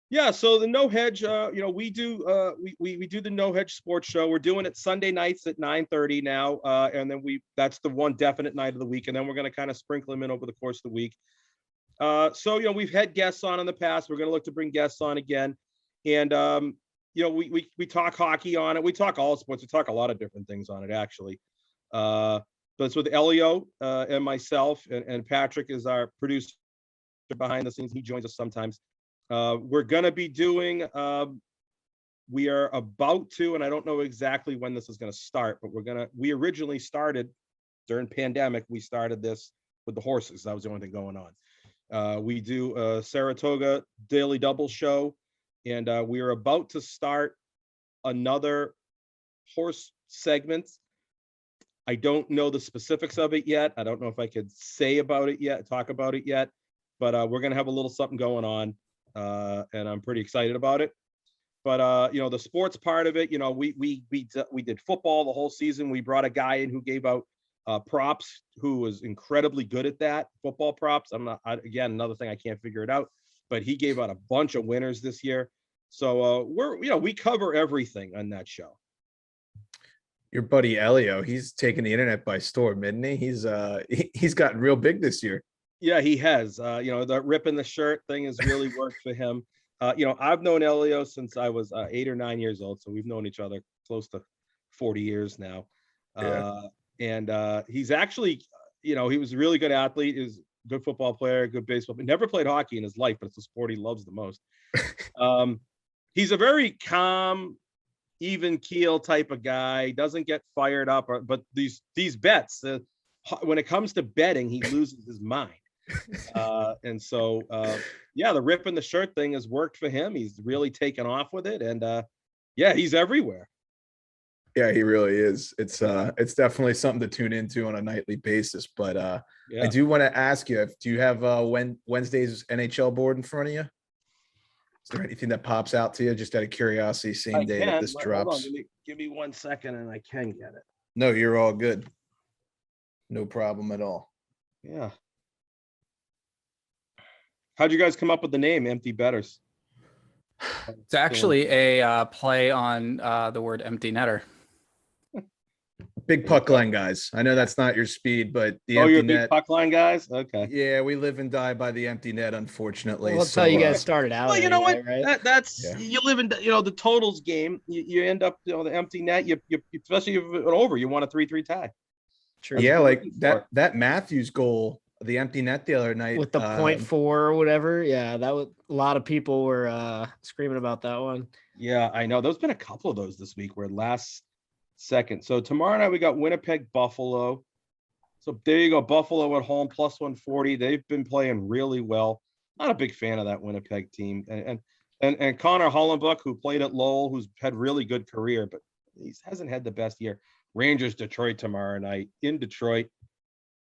Yeah, so the No Hedge, we do we do the No Hedge sports show. We're doing it Sunday nights at 9:30 now, and then that's the one definite night of the week, and then we're going to kind of sprinkle them in over the course of the week. So we've had guests on in the past. We're going to look to bring guests on again, and we talk hockey on it. We talk all sports. We talk a lot of different things on it, actually. but it's with Elio and myself, and Patrick is our producer behind the scenes. He joins us sometimes. We're going to be doing, we are about to, and I don't know exactly when this is going to start, but we originally started during pandemic. We started this with the horses. That was the only thing going on. We do a Saratoga Daily Double show, and we are about to start another horse segment. I don't know the specifics of it yet. I don't know if I could say about it yet, talk about it yet, but we're going to have a little something going on, and I'm pretty excited about it. But you know, the sports part of it, you know, we did football the whole season. We brought a guy in who gave out props, who was incredibly good at that, football props. Again, another thing, I can't figure it out, but he gave out a bunch of winners this year. So we cover everything on that show. Your buddy Elio, he's taken the internet by storm, isn't he? He's gotten real big this year. Yeah, he has. You know, the ripping the shirt thing has really worked for him. You know, I've known Elio since I was 8 or 9 years old, so we've known each other close to 40 years now. And he's actually, you know, he was a really good athlete. He was a good football player, good baseball, but never played hockey in his life, but it's a sport he loves the most. He's a very calm, even keel type of guy. Doesn't get fired up, but these bets, when it comes to betting, he loses his mind. And so yeah, the rip in the shirt thing has worked for him. He's really taken off with it, and yeah, he's everywhere. Yeah, he really is. It's definitely something to tune into on a nightly basis. But Yeah. I do want to ask you, do you have Wednesday's NHL board in front of you? Is there anything that pops out to you just out of curiosity, same day that this drops? Hold on, give me 1 second and I can get it. No, you're all good. No problem at all. Yeah. How'd you guys come up with the name Empty Betters? It's actually a play on the word empty netter. Big puck line guys. I know that's not your speed, but the you're empty big net. puck line guys? Okay. Yeah, we live and die by the empty net, unfortunately. Well, that's how you guys started out. Well, you know what? Right? That's Yeah. You live in, you know, the totals game. You end up, you know, the empty net. You especially if it's over, you want a 3-3 tie. True. Yeah, like that Matthews goal, the empty net the other night With the 0.4 or whatever. Yeah, that was a lot of people were screaming about that one. Yeah, I know. There's been a couple of those this week where last second. So tomorrow night we got Winnipeg Buffalo. So there you go, Buffalo at home plus 140. They've been playing really well. Not a big fan of that Winnipeg team. And Connor Hollenbuck, who played at Lowell, who's had really good career, but he hasn't had the best year. Rangers Detroit tomorrow night in Detroit.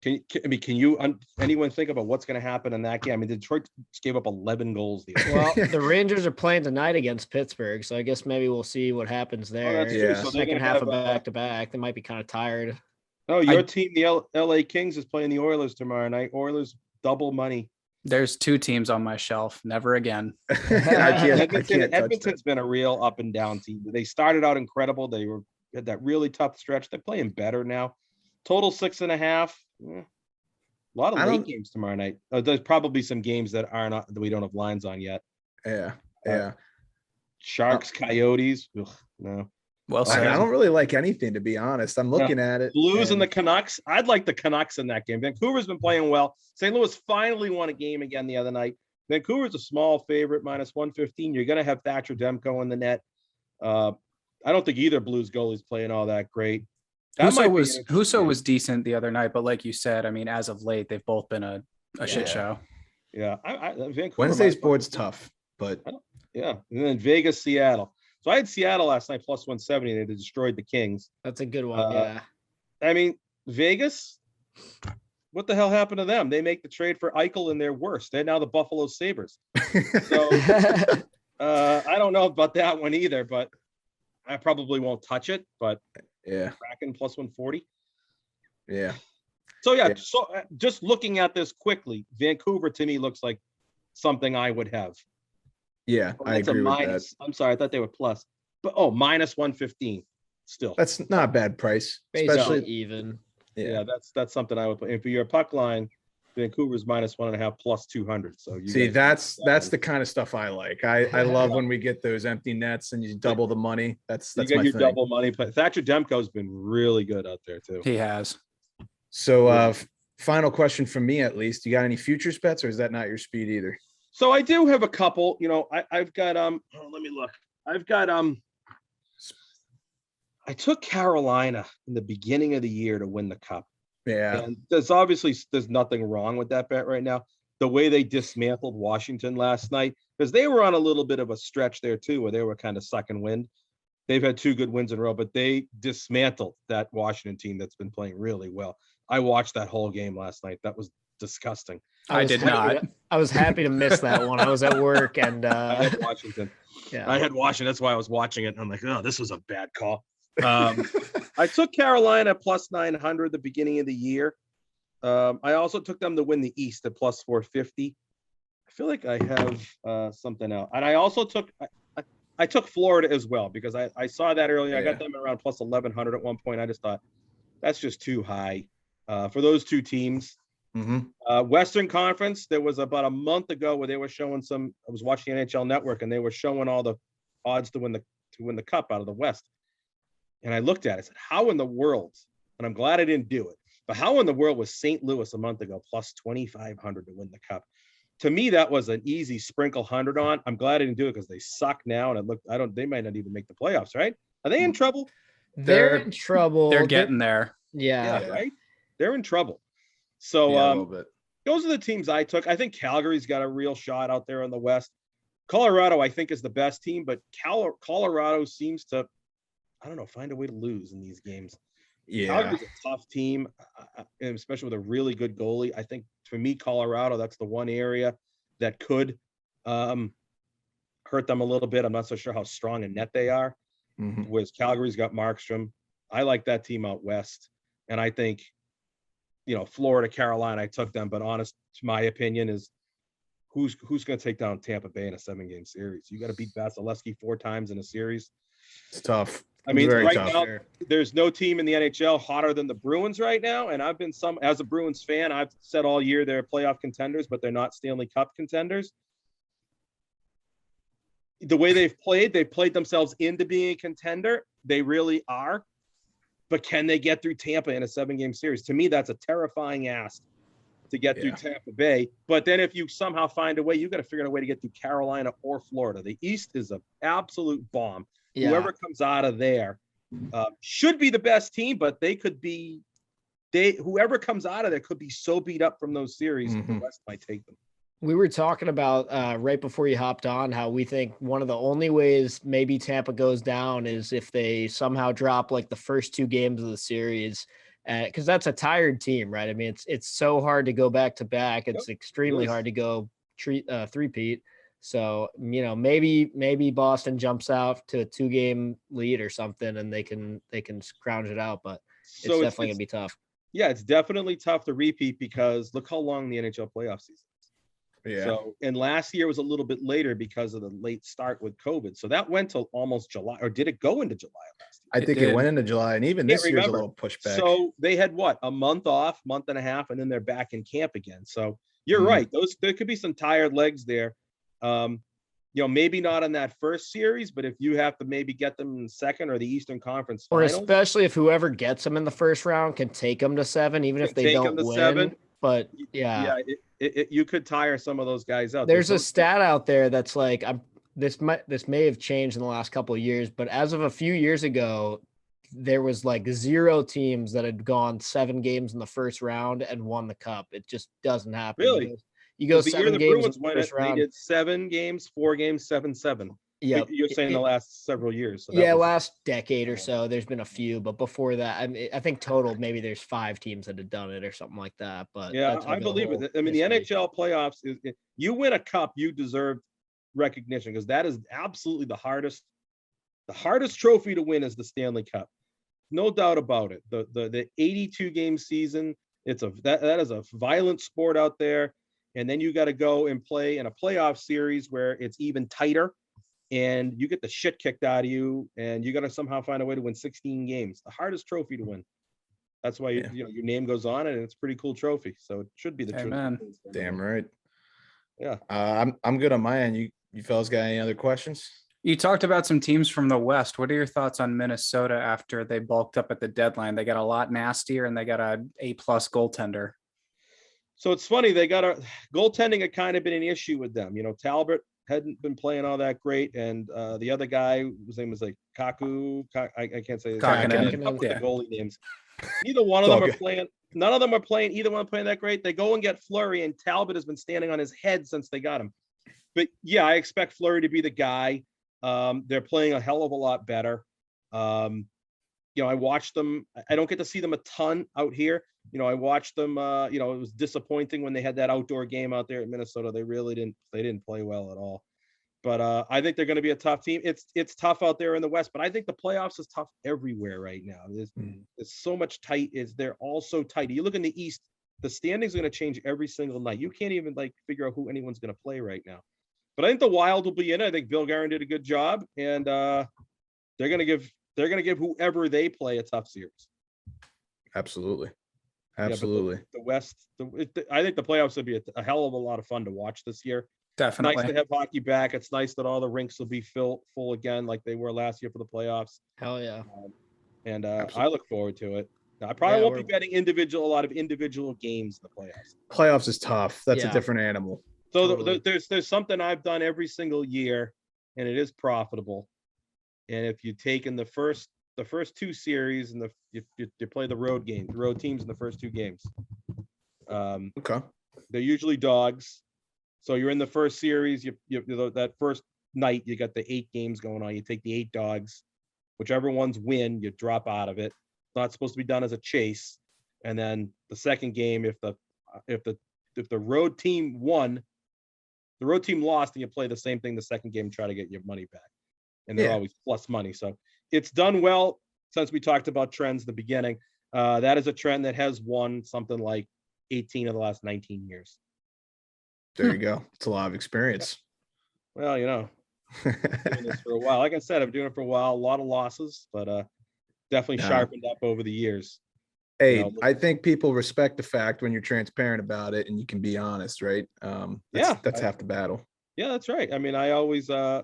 Can anyone think about what's going to happen in that game? I mean, Detroit just gave up 11 goals. Well, the Rangers are playing tonight against Pittsburgh, so I guess maybe we'll see what happens there. That's true. Yeah. So Second half of back-to-back, they might be kind of tired. Oh, your team, the LA Kings, is playing the Oilers tomorrow night. Oilers double money. There's 2 teams on my shelf. Never again. Edmonton's been a real up and down team. They started out incredible. They had that really tough stretch. They're playing better now. Total 6.5. A lot of late games tomorrow night. There's probably some games that we don't have lines on yet. Yeah. Sharks, Coyotes. Ugh, no. Well I said. don't really like anything, to be honest. I'm looking at it. Blues and the Canucks. I'd like the Canucks in that game. Vancouver's been playing well. St. Louis finally won a game again the other night. Vancouver's a small favorite, minus 115. You're going to have Thatcher Demko in the net. I don't think either Blues goalie's playing all that great. Husso was decent the other night, but like you said, I mean, as of late, they've both been a shit show. Yeah. Vancouver, Wednesday's board's tough, but yeah. And then Vegas, Seattle. So I had Seattle last night plus 170. They destroyed the Kings. That's a good one. Yeah. I mean, Vegas, what the hell happened to them? They make the trade for Eichel and they're worse. They're now the Buffalo Sabres. So I don't know about that one either, but I probably won't touch it. But yeah, Kraken plus 140. Yeah. So yeah. So just looking at this quickly, Vancouver to me looks like something I would have. Yeah, I agree with that. I'm sorry, I thought they were plus, but minus 115 still. That's not a bad price, Basically especially even. Yeah, that's something I would put. If you're a puck line, Vancouver's minus 1.5 plus 200. So you see, that's the kind of stuff I like. I love when we get those empty nets and you double the money. That's you get my your thing. double money. But Thatcher Demko's been really good out there too. He has. So final question from me, at least. You got any futures bets, or is that not your speed either? So I do have a couple. I've got let me look. I've got I took Carolina in the beginning of the year to win the cup. Yeah. And there's nothing wrong with that bet right now. The way they dismantled Washington last night, because they were on a little bit of a stretch there too, where they were kind of sucking wind. They've had 2 good wins in a row, but they dismantled that Washington team that's been playing really well. I watched that whole game last night. That was disgusting. I did not. I was happy to miss that one. I was at work and I had Washington. Yeah. I had Washington. That's why I was watching it. I'm like, oh, this was a bad call. I took Carolina plus 900 at the beginning of the year. I also took them to win the East at plus 450. I feel like I have something else. And I also took I took Florida as well, because I saw that earlier. I got them around plus 1100 at one point. I just thought that's just too high for those 2 teams. Western Conference, there was about a month ago where they were showing I was watching the NHL Network, and they were showing all the odds to win the cup out of the West. And I looked at it and said, how in the world, and I'm glad I didn't do it, but how in the world was St. Louis a month ago plus 2,500 to win the cup? To me, that was an easy sprinkle 100 on. I'm glad I didn't do it, because they suck now. And they might not even make the playoffs, right? Are they in trouble? They're in trouble. They're getting there. Yeah. Right? They're in trouble. So a little bit. Those are the teams I took. I think Calgary's got a real shot out there in the West. Colorado, I think, is the best team, but Colorado seems to, I don't know, find a way to lose in these games. Yeah. Calgary's a tough team, and especially with a really good goalie. I think, for me, Colorado, that's the one area that could hurt them a little bit. I'm not so sure how strong in net they are. Whereas Calgary's got Markstrom. I like that team out West. And I think, Florida, Carolina, I took them. But honest, my opinion is, who's going to take down Tampa Bay in a 7-game series? You got to beat Vasilevsky 4 times in a series. It's tough. I mean, very right tough. now, there's no team in the NHL hotter than the Bruins right now. And I've been as a Bruins fan, I've said all year they're playoff contenders, but they're not Stanley Cup contenders. The way they've played themselves into being a contender. They really are. But can they get through Tampa in a 7-game series? To me, that's a terrifying ask to get through Tampa Bay. But then if you somehow find a way, you've got to figure out a way to get through Carolina or Florida. The East is an absolute bomb. Yeah. Whoever comes out of there should be the best team, but whoever comes out of there could be so beat up from those series, the West might take them. We were talking about right before you hopped on how we think one of the only ways maybe Tampa goes down is if they somehow drop like the first 2 games of the series, because that's a tired team, right? I mean, it's so hard to go back to back. It's extremely hard to go three-peat. So, maybe Boston jumps out to a 2-game lead or something, and they can scrounge it out, but it's definitely going to be tough. Yeah, it's definitely tough to repeat, because look how long the NHL playoff season is. Yeah. So, and last year was a little bit later because of the late start with COVID. So that went till almost July, or did it go into July last year? I think it went into July, and even this year's a little pushback. So they had a month off, month and a half, and then they're back in camp again. So you're right. There could be some tired legs there. Maybe not in that first series, but if you have to maybe get them in the second or the Eastern Conference Finals, or especially if whoever gets them in the first round can take them to 7, even if they don't win. 7. But you could tire some of those guys out. There's a stat out there that's like, this may have changed in the last couple of years, but as of a few years ago, there was like 0 teams that had gone 7 games in the first round and won the cup. It just doesn't happen. Really? You go 7 games in the first round. They did 7 games, 4 games, 7-7. Yeah, you're saying the last several years. So last decade or so. There's been a few, but before that, I think total maybe there's 5 teams that have done it or something like that. But I believe it. I mean, the NHL playoffs is, you win a cup, you deserve recognition, because that is absolutely the hardest trophy to win is the Stanley Cup. No doubt about it. The 82 game season, that is a violent sport out there. And then you got to go and play in a playoff series where it's even tighter, and you get the shit kicked out of you, and you got to somehow find a way to win 16 games. The hardest trophy to win. That's why your name goes on it, and it's a pretty cool trophy. So it should be the trophy. Damn right. Yeah. I'm good on my end. You fellas got any other questions? You talked about some teams from the West. What are your thoughts on Minnesota after they bulked up at the deadline? They got a lot nastier and they got a A-plus goaltender. So it's funny, they got a goaltending had kind of been an issue with them. Talbot hadn't been playing all that great, and the other guy, whose name was like Kaku. I can't say his name. Kakkonen. Up with Yeah. the goalie names. Neither one of It's them all are good. playing. None of them are playing. Either one playing that great. They go and get Fleury, and Talbot has been standing on his head since they got him. But yeah, I expect Fleury to be the guy. They're playing a hell of a lot better. I watched them. I don't get to see them a ton out here. I watched them. It was disappointing when they had that outdoor game out there at Minnesota. They really didn't. They didn't play well at all. But I think they're going to be a tough team. It's tough out there in the West, but I think the playoffs is tough everywhere right now. There's so much tight. They're all so tight. You look in the East, the standings are going to change every single night. You can't even figure out who anyone's going to play right now. But I think the Wild will be in it. I think Bill Guerin did a good job, and they're going to give whoever they play a tough series. Absolutely. Yeah, the West, I think the playoffs will be a hell of a lot of fun to watch this year. Definitely. Nice to have hockey back. It's nice that all the rinks will be full again, like they were last year for the playoffs. Hell yeah. And I look forward to it. I probably won't be betting a lot of individual games in the playoffs. Playoffs is tough. That's a Yeah. different animal. So Totally. there's something I've done every single year, and it is profitable. And if you take in the first two series and you play the road teams in the first two games, Okay. they're usually dogs. So you're in the first series, that first night, you got the 8 games going on. You take the 8 dogs, whichever ones win, you drop out of it. It's not supposed to be done as a chase. And then the second game, if the road team won, the road team lost, and you play the same thing the second game, try to get your money back. And they're always plus money. So it's done well since we talked about trends at the beginning. That is a trend that has won something like 18 of the last 19 years. There you go. It's a lot of experience. Well, doing this for a while. Like I said, I'm doing it for a while. A lot of losses, but definitely sharpened up over the years. Hey, I think people respect the fact when you're transparent about it and you can be honest, right? That's half the battle. Yeah, that's right. I mean, I always, I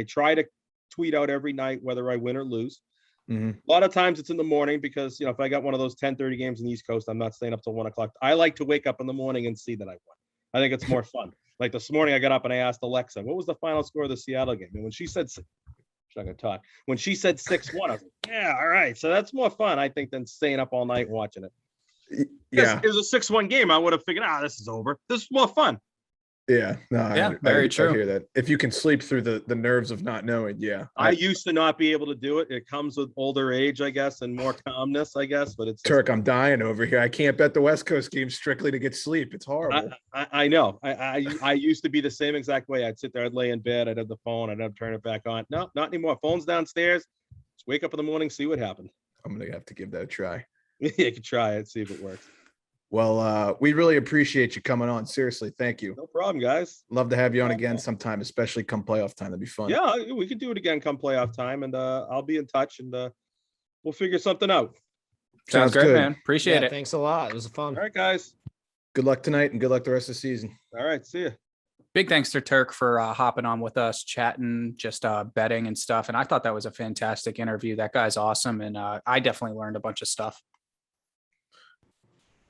try to tweet out every night whether I win or lose. Mm-hmm. A lot of times it's in the morning because, if I got one of those 10:30 games in the East Coast, I'm not staying up till 1 o'clock. I like to wake up in the morning and see that I won. I think it's more fun. Like this morning, I got up and I asked Alexa, what was the final score of the Seattle game? And when she said, she's not going to talk. When she said 6-1, I was like, yeah, all right. So that's more fun, I think, than staying up all night watching it. Yeah. If it was a 6-1 game, I would have figured, this is over. This is more fun. Yeah. No, Yeah, very true. I hear that. If you can sleep through the nerves of not knowing, yeah. I used to not be able to do it. It comes with older age, I guess, and more calmness, I guess. But it's Turk, I'm dying over here. I can't bet the West Coast game strictly to get sleep. It's horrible. I know. I used to be the same exact way. I'd sit there, I'd lay in bed, I'd have the phone, I'd have to turn it back on. No, not anymore. Phone's downstairs. Just wake up in the morning, see what happened. I'm gonna have to give that a try. You can try it, see if it works. Well, we really appreciate you coming on. Seriously, thank you. No problem, guys. Love to have you on again sometime, especially come playoff time. That'd be fun. Yeah, we could do it again come playoff time, and I'll be in touch, and we'll figure something out. Sounds great, good, man. Appreciate it. Thanks a lot. It was fun. All right, guys. Good luck tonight and good luck the rest of the season. All right, see you. Big thanks to Turk for hopping on with us, chatting, just betting and stuff. And I thought that was a fantastic interview. That guy's awesome. And I definitely learned a bunch of stuff.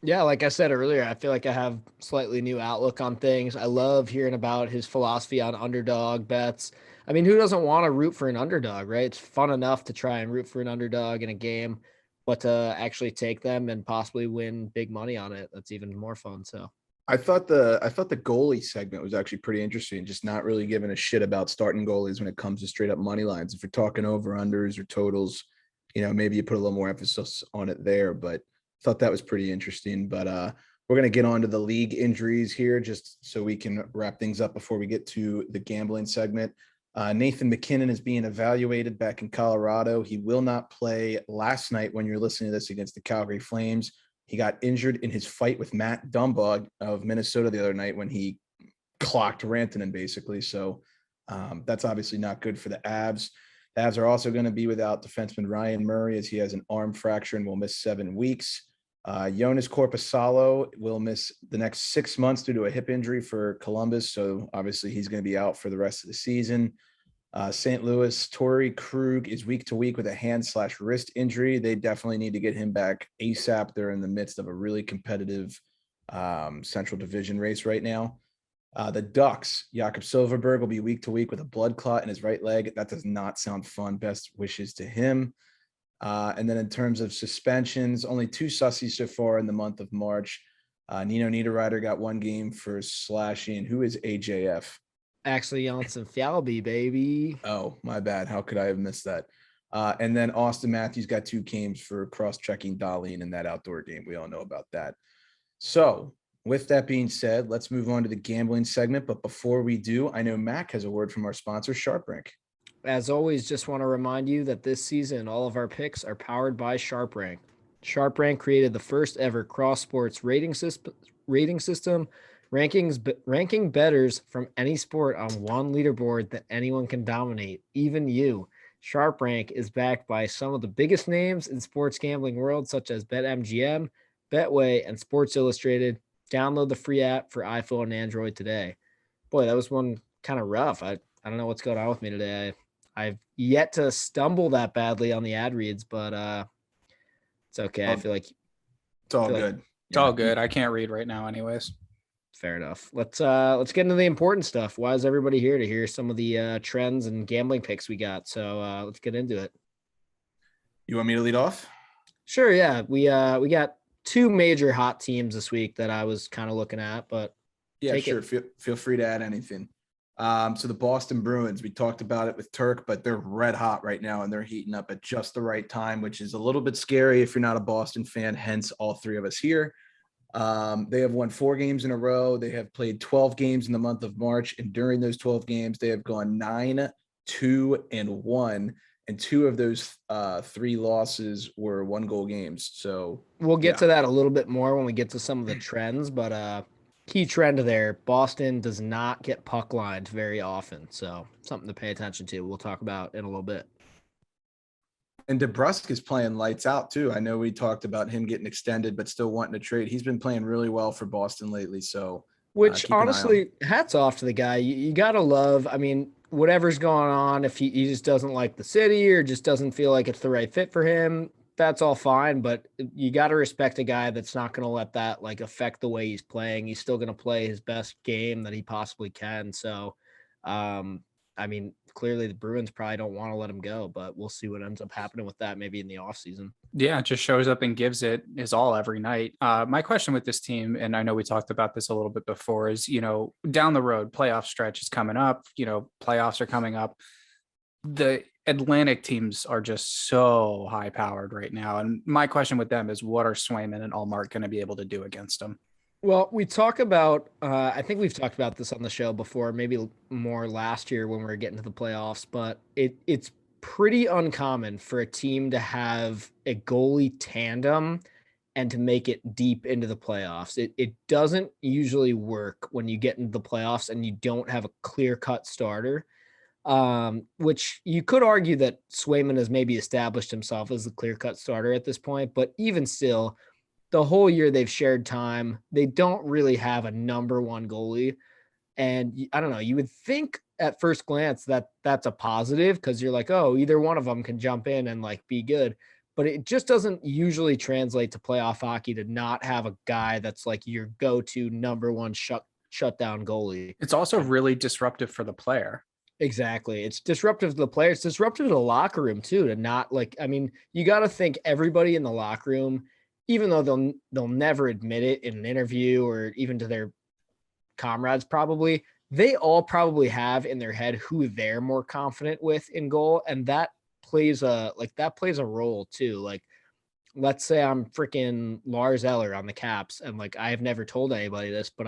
Yeah, like I said earlier, I feel like I have slightly new outlook on things. I love hearing about his philosophy on underdog bets. I mean, who doesn't want to root for an underdog, right? It's fun enough to try and root for an underdog in a game, but to actually take them and possibly win big money on it, that's even more fun. So I thought the goalie segment was actually pretty interesting, just not really giving a shit about starting goalies when it comes to straight up money lines. If you're talking over unders or totals, maybe you put a little more emphasis on it there, but thought that was pretty interesting. But we're going to get on to the league injuries here just so we can wrap things up before we get to the gambling segment. Nathan McKinnon is being evaluated back in Colorado. He will not play last night when you're listening to this against the Calgary Flames. He got injured in his fight with Matt Dumba of Minnesota the other night when he clocked Rantanen, basically. So that's obviously not good for the Avs. The Avs are also going to be without defenseman Ryan Murray as he has an arm fracture and will miss 7 weeks. Jonas Korpisalo will miss the next 6 months due to a hip injury for Columbus. So obviously he's going to be out for the rest of the season. St. Louis, Torrey Krug is week to week with a hand/wrist injury. They definitely need to get him back ASAP. They're in the midst of a really competitive Central Division race right now. The Ducks, Jakob Silverberg will be week to week with a blood clot in his right leg. That does not sound fun. Best wishes to him. And then in terms of suspensions, only 2 sussies so far in the month of March. Nino Niederreiter got 1 game for slashing. Who is AJF? Actually, Janssen Fjallby, baby. Oh, my bad. How could I have missed that? And then Austin Matthews got 2 games for cross-checking Darlene in that outdoor game. We all know about that. So with that being said, let's move on to the gambling segment. But before we do, I know Mac has a word from our sponsor, SharpRank. As always, just want to remind you that this season, all of our picks are powered by SharpRank. SharpRank created the first ever cross-sports rating system, ranking bettors from any sport on one leaderboard that anyone can dominate, even you. SharpRank is backed by some of the biggest names in sports gambling world, such as BetMGM, Betway, and Sports Illustrated. Download the free app for iPhone and Android today. Boy, that was one kind of rough. I don't know what's going on with me today. I've yet to stumble that badly on the ad reads, but it's okay. I feel like it's all good. It's all good. I can't read right now anyways. Fair enough. Let's get into the important stuff. Why is everybody here? To hear some of the trends and gambling picks we got. So let's get into it. You want me to lead off? Sure, yeah. We got 2 major hot teams this week that I was kind of looking at, but yeah, sure. Feel free to add anything. So the Boston Bruins, we talked about it with Turk, but they're red hot right now and they're heating up at just the right time, which is a little bit scary if you're not a Boston fan, hence all 3 of us here. They have won 4 games in a row. They have played 12 games in the month of March. And during those 12 games, they have gone 9-2-1. And 2 of those 3 losses were 1-goal games. So we'll get to that a little bit more when we get to some of the trends, but key trend there, Boston does not get puck lined very often. So something to pay attention to. We'll talk about in a little bit. And DeBrusk is playing lights out too. I know we talked about him getting extended, but still wanting to trade. He's been playing really well for Boston lately. So, which honestly, hats off to the guy. You gotta love. I mean, whatever's going on, if he just doesn't like the city or just doesn't feel like it's the right fit for him, that's all fine. But you got to respect a guy that's not going to let that like affect the way he's playing. He's still going to play his best game that he possibly can. So, I mean, clearly the Bruins probably don't want to let him go, but we'll see what ends up happening with that maybe in the offseason. Yeah, it just shows up and gives it his all every night. My question with this team, and I know we talked about this a little bit before, is, down the road, playoff stretch is coming up, playoffs are coming up. The Atlantic teams are just so high powered right now. And my question with them is, what are Swayman and Allmark going to be able to do against them? Well, we talk about, I think we've talked about this on the show before, maybe more last year when we were getting to the playoffs, but it's pretty uncommon for a team to have a goalie tandem and to make it deep into the playoffs. It doesn't usually work when you get into the playoffs and you don't have a clear-cut starter, which you could argue that Swayman has maybe established himself as the clear-cut starter at this point, but even still, the whole year they've shared time. They don't really have a number 1 goalie. And I don't know, you would think at first glance that that's a positive because you're like, oh, either one of them can jump in and like be good. But it just doesn't usually translate to playoff hockey to not have a guy that's like your go-to number 1 shutdown goalie. It's also really disruptive for the player. Exactly. It's disruptive to the player. It's disruptive to the locker room too, to not like, I mean, you got to think everybody in the locker room, even though they'll never admit it in an interview or even to their comrades, probably, they all probably have in their head who they're more confident with in goal. And that plays a role too. Like, let's say I'm freaking Lars Eller on the Caps. And like, I have never told anybody this, but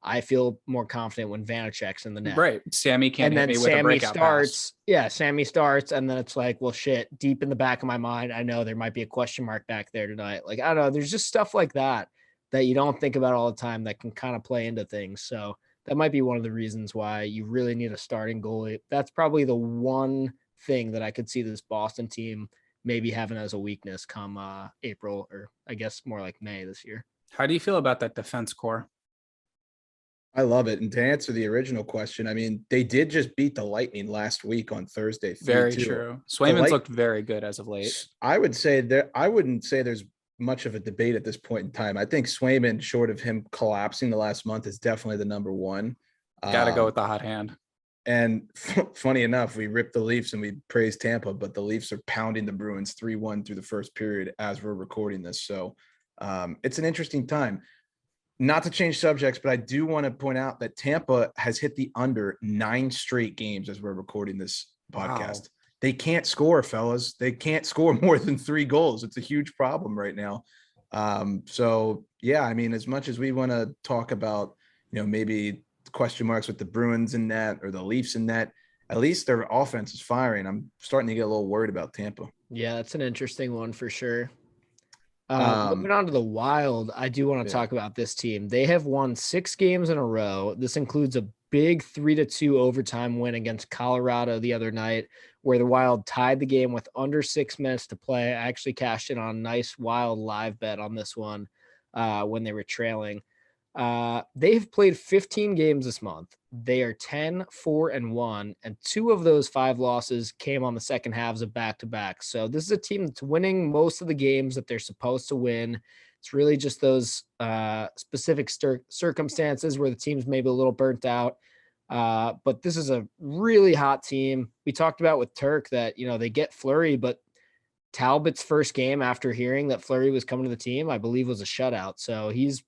I feel more confident when Vanacek's in the net. Right. Sammy can't hit me with a breakout pass. Yeah, Sammy starts, and then it's like, well, shit, deep in the back of my mind, I know there might be a question mark back there tonight. Like, I don't know. There's just stuff like that you don't think about all the time that can kind of play into things. So that might be one of the reasons why you really need a starting goalie. That's probably the one thing that I could see this Boston team maybe having as a weakness come April, or I guess more like May this year. How do you feel about that defense core? I love it. And to answer the original question, I mean, they did just beat the Lightning last week on Thursday, 3-2. Very true. The Swayman's looked very good as of late. I would say I wouldn't say there's much of a debate at this point in time. I think Swayman, short of him collapsing the last month, is definitely the number one. Got to go with the hot hand. And funny enough, we ripped the Leafs and we praised Tampa, but the Leafs are pounding the Bruins 3-1 through the first period as we're recording this. So it's an interesting time. Not to change subjects, but I do want to point out that Tampa has hit the under 9 straight games as we're recording this podcast. Wow. They can't score, fellas. They can't score more than 3 goals. It's a huge problem right now. So yeah, I mean, as much as we want to talk about, maybe question marks with the Bruins in that or the Leafs in that, at least their offense is firing. I'm starting to get a little worried about Tampa. Yeah, that's an interesting one for sure. Moving on to the Wild, I do want to talk about this team. They have won 6 games in a row. This includes a big 3-2 overtime win against Colorado the other night, where the Wild tied the game with under 6 minutes to play. I actually cashed in on a nice Wild live bet on this one when they were trailing. They've played 15 games this month. They are 10-4-1, and 2 of those 5 losses came on the second halves of back-to-back. So this is a team that's winning most of the games that they're supposed to win. It's really just those specific circumstances where the team's maybe a little burnt out. But this is a really hot team. We talked about with Turk that, they get Fleury, but Talbot's first game after hearing that Fleury was coming to the team, I believe, was a shutout. So he's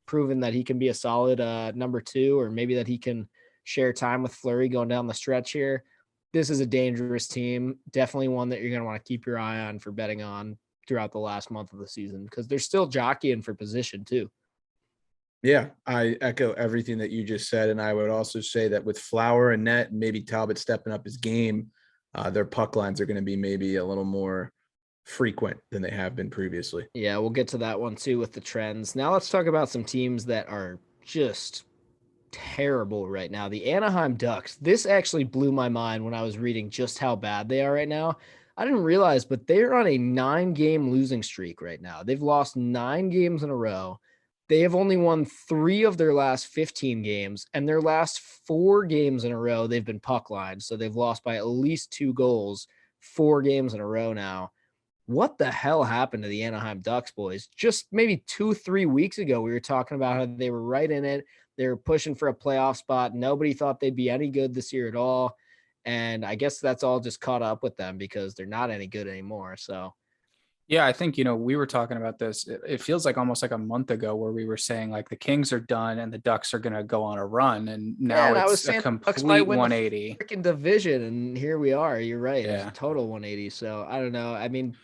proven that he can be a solid number 2, or maybe that he can share time with Fleury going down the stretch here. This is a dangerous team. Definitely one that you're going to want to keep your eye on for betting on throughout the last month of the season, because they're still jockeying for position too. Yeah, I echo everything that you just said. And I would also say that with Flower and net, maybe Talbot stepping up his game, their puck lines are going to be maybe a little more frequent than they have been previously. Yeah, we'll get to that one too with the trends. Now let's talk about some teams that are just terrible right now. The Anaheim Ducks. This actually blew my mind when I was reading just how bad they are right now. I didn't realize, but they're on a 9-game losing streak right now. They've lost 9 games in a row. They have only won 3 of their last 15 games, and their last 4 games in a row, they've been puck lined. So they've lost by at least 2 goals 4 games in a row now. What the hell happened to the Anaheim Ducks, boys? Just maybe 2-3 weeks ago, we were talking about how they were right in it. They were pushing for a playoff spot. Nobody thought they'd be any good this year at all. And I guess that's all just caught up with them because they're not any good anymore. So, yeah, I think, we were talking about this. It feels like almost like a month ago where we were saying like the Kings are done and the Ducks are going to go on a run. And now it's a complete 180. Freaking division. And here we are. You're right. Yeah. It's a total 180. So I don't know. I mean,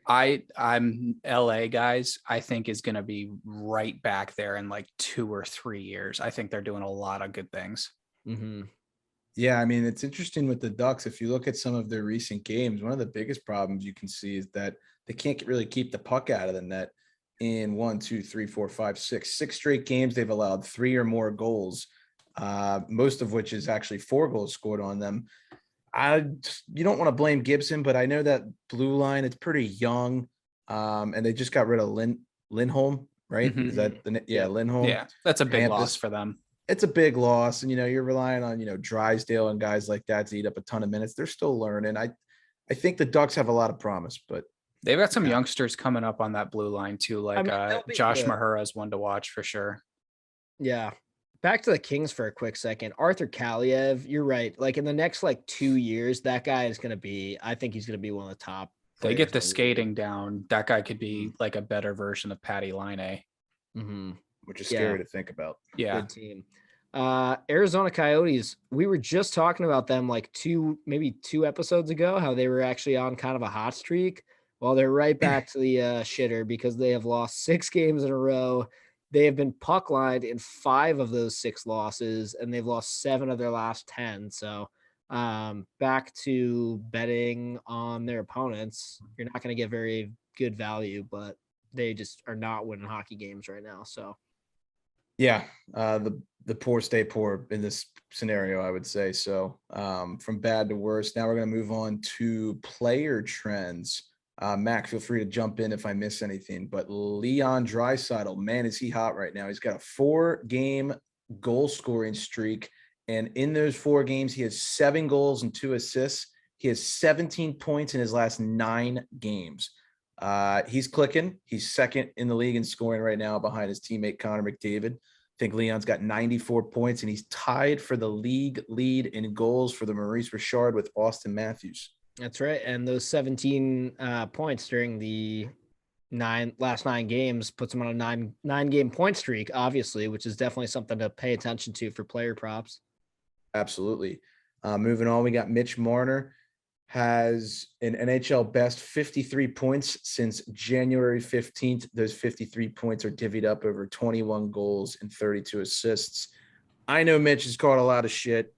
I'm LA guys, I think is going to be right back there in like 2 or 3 years. I think they're doing a lot of good things. Mm-hmm. Yeah, I mean, it's interesting with the Ducks. If you look at some of their recent games, one of the biggest problems you can see is that they can't really keep the puck out of the net in 6 straight games. They've allowed 3 or more goals, most of which is actually 4 goals scored on them. You don't want to blame Gibson, but I know that blue line, it's pretty young. And they just got rid of Lindholm, right? Mm-hmm. Is that Lindholm? Yeah, that's a big loss for them. It's a big loss. And, you're relying on, Drysdale and guys like that to eat up a ton of minutes. They're still learning. I think the Ducks have a lot of promise, but they've got some youngsters coming up on that blue line too. Like Josh Mahura is one to watch for sure. Yeah. Back to the Kings for a quick second. Arthur Kaliev, you're right. Like in the next 2 years, that guy is going to be, I think he's going to be one of the top. They get the skating down. That guy could be like a better version of Patty Laine. Mm-hmm. Which is scary to think about. Yeah. Good team. Arizona Coyotes, we were just talking about them maybe 2 episodes ago, how they were actually on kind of a hot streak. Well, they're right back to the shitter because they have lost 6 games in a row. They have been puck lined in 5 of those 6 losses, and they've lost 7 of their last 10. So back to betting on their opponents. You're not going to get very good value, but they just are not winning hockey games right now. So yeah, the poor stay poor in this scenario, I would say. So from bad to worse. Now we're going to move on to player trends. Mac, feel free to jump in if I miss anything, but Leon Draisaitl, man, is he hot right now. He's got a 4-game goal scoring streak. And in those 4 games, he has 7 goals and 2 assists. He has 17 points in his last 9 games. He's clicking. He's second in the league in scoring right now behind his teammate Connor McDavid. I think Leon's got 94 points, and he's tied for the league lead in goals for the Maurice Richard with Austin Matthews. That's right. And those 17 points during the last 9 games puts him on a nine game point streak, obviously, which is definitely something to pay attention to for player props. Absolutely. Moving on, we got Mitch Marner. Has an NHL best 53 points since January 15th. Those 53 points are divvied up over 21 goals and 32 assists. I know Mitch has caught a lot of shit.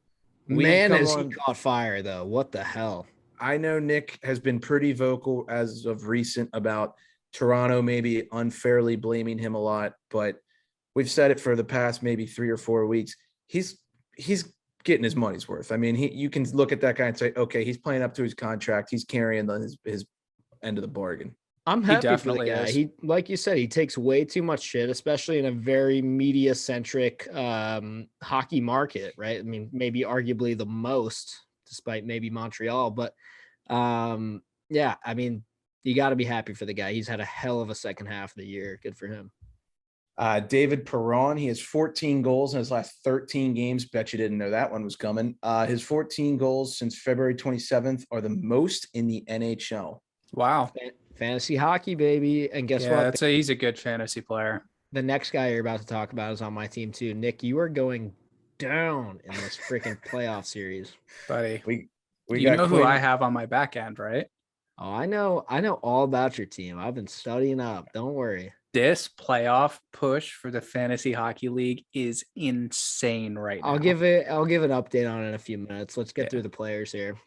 Man, has he caught fire, though. What the hell? I know Nick has been pretty vocal as of recent about Toronto maybe unfairly blaming him a lot, but we've said it for the past maybe 3 or 4 weeks. He's getting his money's worth. I mean, you can look at that guy and say, okay, he's playing up to his contract. He's carrying his end of the bargain. I'm happy for the guy. He, like you said, he takes way too much shit, especially in a very media centric hockey market, right? I mean, maybe arguably the most, despite maybe Montreal, but yeah, I mean, you got to be happy for the guy. He's had a hell of a second half of the year. Good for him. David Perron, he has 14 goals in his last 13 games. Bet you didn't know that one was coming. His 14 goals since February 27th are the most in the NHL. Wow. Fantasy hockey, baby. And guess what? He's a good fantasy player. The next guy you're about to talk about is on my team too. Nick, you are going down in this freaking playoff series. Buddy. We you know who I have on my back end, right? Oh, I know all about your team. I've been studying up. Don't worry. This playoff push for the fantasy hockey league is insane right now. I'll give an update on it in a few minutes. Let's get through the players here.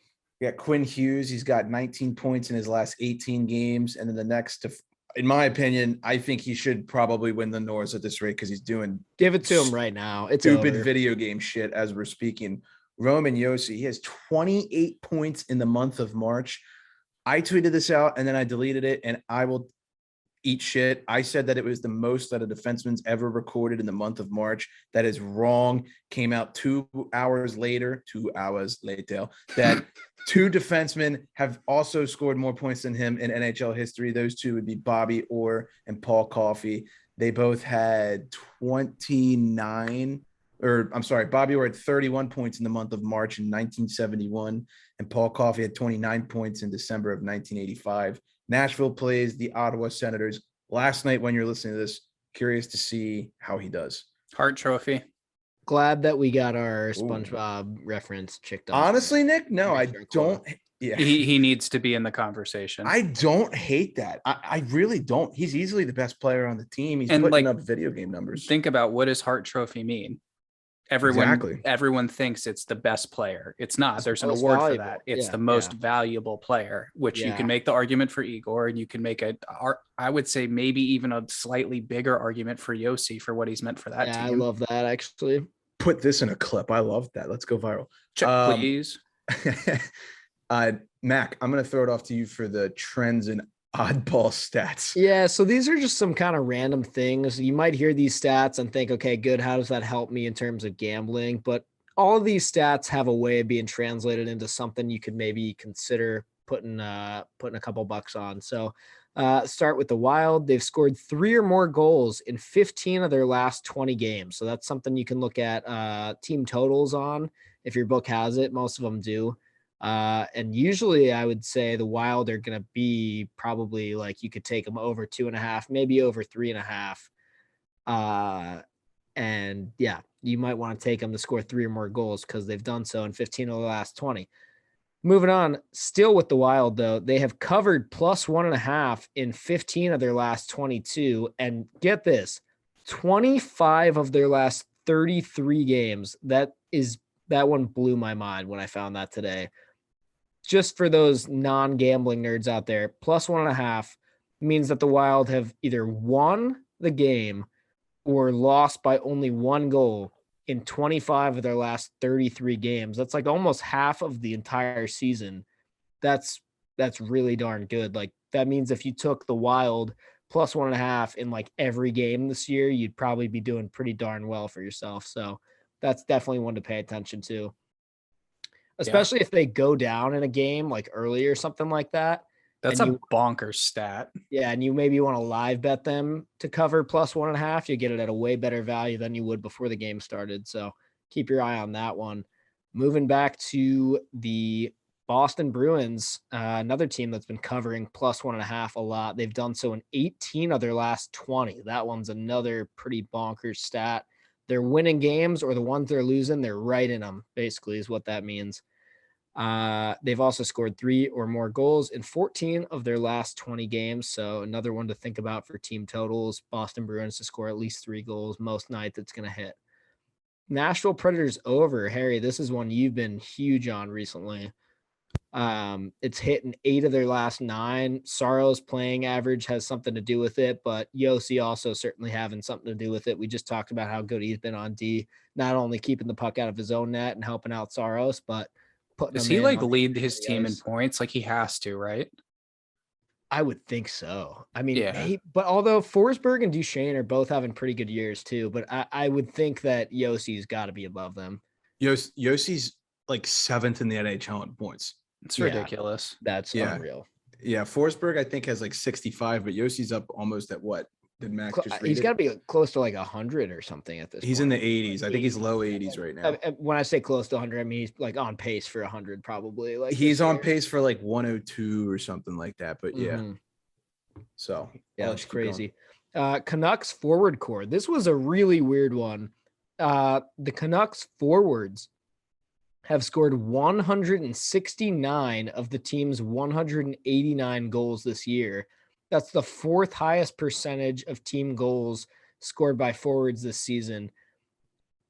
We got Quinn Hughes. He's got 19 points in his last 18 games. And then the next, in my opinion, I think he should probably win the Norris at this rate because he's doing. Give it to him right now. It's stupid over. Video game shit as we're speaking. Roman Josi, he has 28 points in the month of March. I tweeted this out and then I deleted it, and I will eat shit. I said that it was the most that a defenseman's ever recorded in the month of March. That is wrong. Came out 2 hours later, that 2 defensemen have also scored more points than him in NHL history. Those 2 would be Bobby Orr and Paul Coffey. They both had 29, or I'm sorry, Bobby Orr had 31 points in the month of March in 1971, and Paul Coffey had 29 points in December of 1985. Nashville plays the Ottawa Senators last night. When you're listening to this, curious to see how he does. Hart Trophy. Glad that we got our SpongeBob reference checked off. Honestly, Nick, no, I don't. Yeah, he needs to be in the conversation. I don't hate that. I really don't. He's easily the best player on the team. He's putting up video game numbers. Think about, what does Hart Trophy mean? Everyone thinks it's the best player. It's not. There's an award for that. It's the most valuable player, which you can make the argument for Igor, and you can make I would say maybe even a slightly bigger argument for Josi for what he's meant for that team. I love that, actually. Put this in a clip. I love that. Let's go viral. Check, please. Mac, I'm going to throw it off to you for the trends and oddball stats. Yeah, so these are just some kind of random things. You might hear these stats and think, okay, good, how does that help me in terms of gambling? But all of these stats have a way of being translated into something you could maybe consider putting a couple bucks on. So start with the Wild. They've scored 3 or more goals in 15 of their last 20 games. So that's something you can look at team totals on if your book has it. Most of them do. And usually I would say the Wild are going to be probably like, you could take them over 2.5, maybe over 3.5. And yeah, you might want to take them to score 3 or more goals because they've done so in 15 of the last 20. Moving on, still with the Wild though, they have covered plus 1.5 in 15 of their last 22. And get this, 25 of their last 33 games. That one blew my mind when I found that today. Just for those non-gambling nerds out there, plus 1.5 means that the Wild have either won the game or lost by only 1 goal in 25 of their last 33 games. That's like almost half of the entire season. That's really darn good. Like, that means if you took the Wild plus 1.5 in like every game this year, you'd probably be doing pretty darn well for yourself. So that's definitely one to pay attention to, especially if they go down in a game like early or something like that. That's and a you, bonkers stat. yeah, and you maybe want to live bet them to cover plus 1.5. You get it at a way better value than you would before the game started. So keep your eye on that one. Moving back to the Boston Bruins, another team that's been covering plus 1.5 a lot. They've done so in 18 of their last 20. That one's another pretty bonkers stat. They're winning games, or the ones they're losing, they're right in them, basically, is what that means. They've also scored 3 or more goals in 14 of their last 20 games. So another one to think about for team totals. Boston Bruins to score at least 3 goals most nights. It's going to hit. Nashville Predators over. Harry, this is one you've been huge on recently. It's hit in 8 of their last 9. Saros playing average has something to do with it, but Josi also certainly having something to do with it. We just talked about how good he's been on D, not only keeping the puck out of his own net and helping out Saros, but putting Does him he in like on lead the his team in ice. points? Like he has to, right? I would think so. I mean, Yeah. but although Forsberg and Duchesne are both having pretty good years too, but I would think that Yossi's got to be above them. Yossi's like 7th in the NHL in points. It's Yeah. ridiculous. That's unreal. Yeah, Forsberg I think has like 65, but Yossi's up almost at what? Did Mac just read He's it? got to be close to like 100 or something at this He's point. in the 80s. I think he's low 80s right now. When I say close to 100, I mean he's like on pace for 100 probably. Like He's on pace for like 102 or something like that. But yeah, so yeah, I'll that's just keep going. crazy. Canucks forward core. This was a really weird one. The Canucks forwards have scored 169 of the team's 189 goals this year. That's the 4th highest percentage of team goals scored by forwards this season.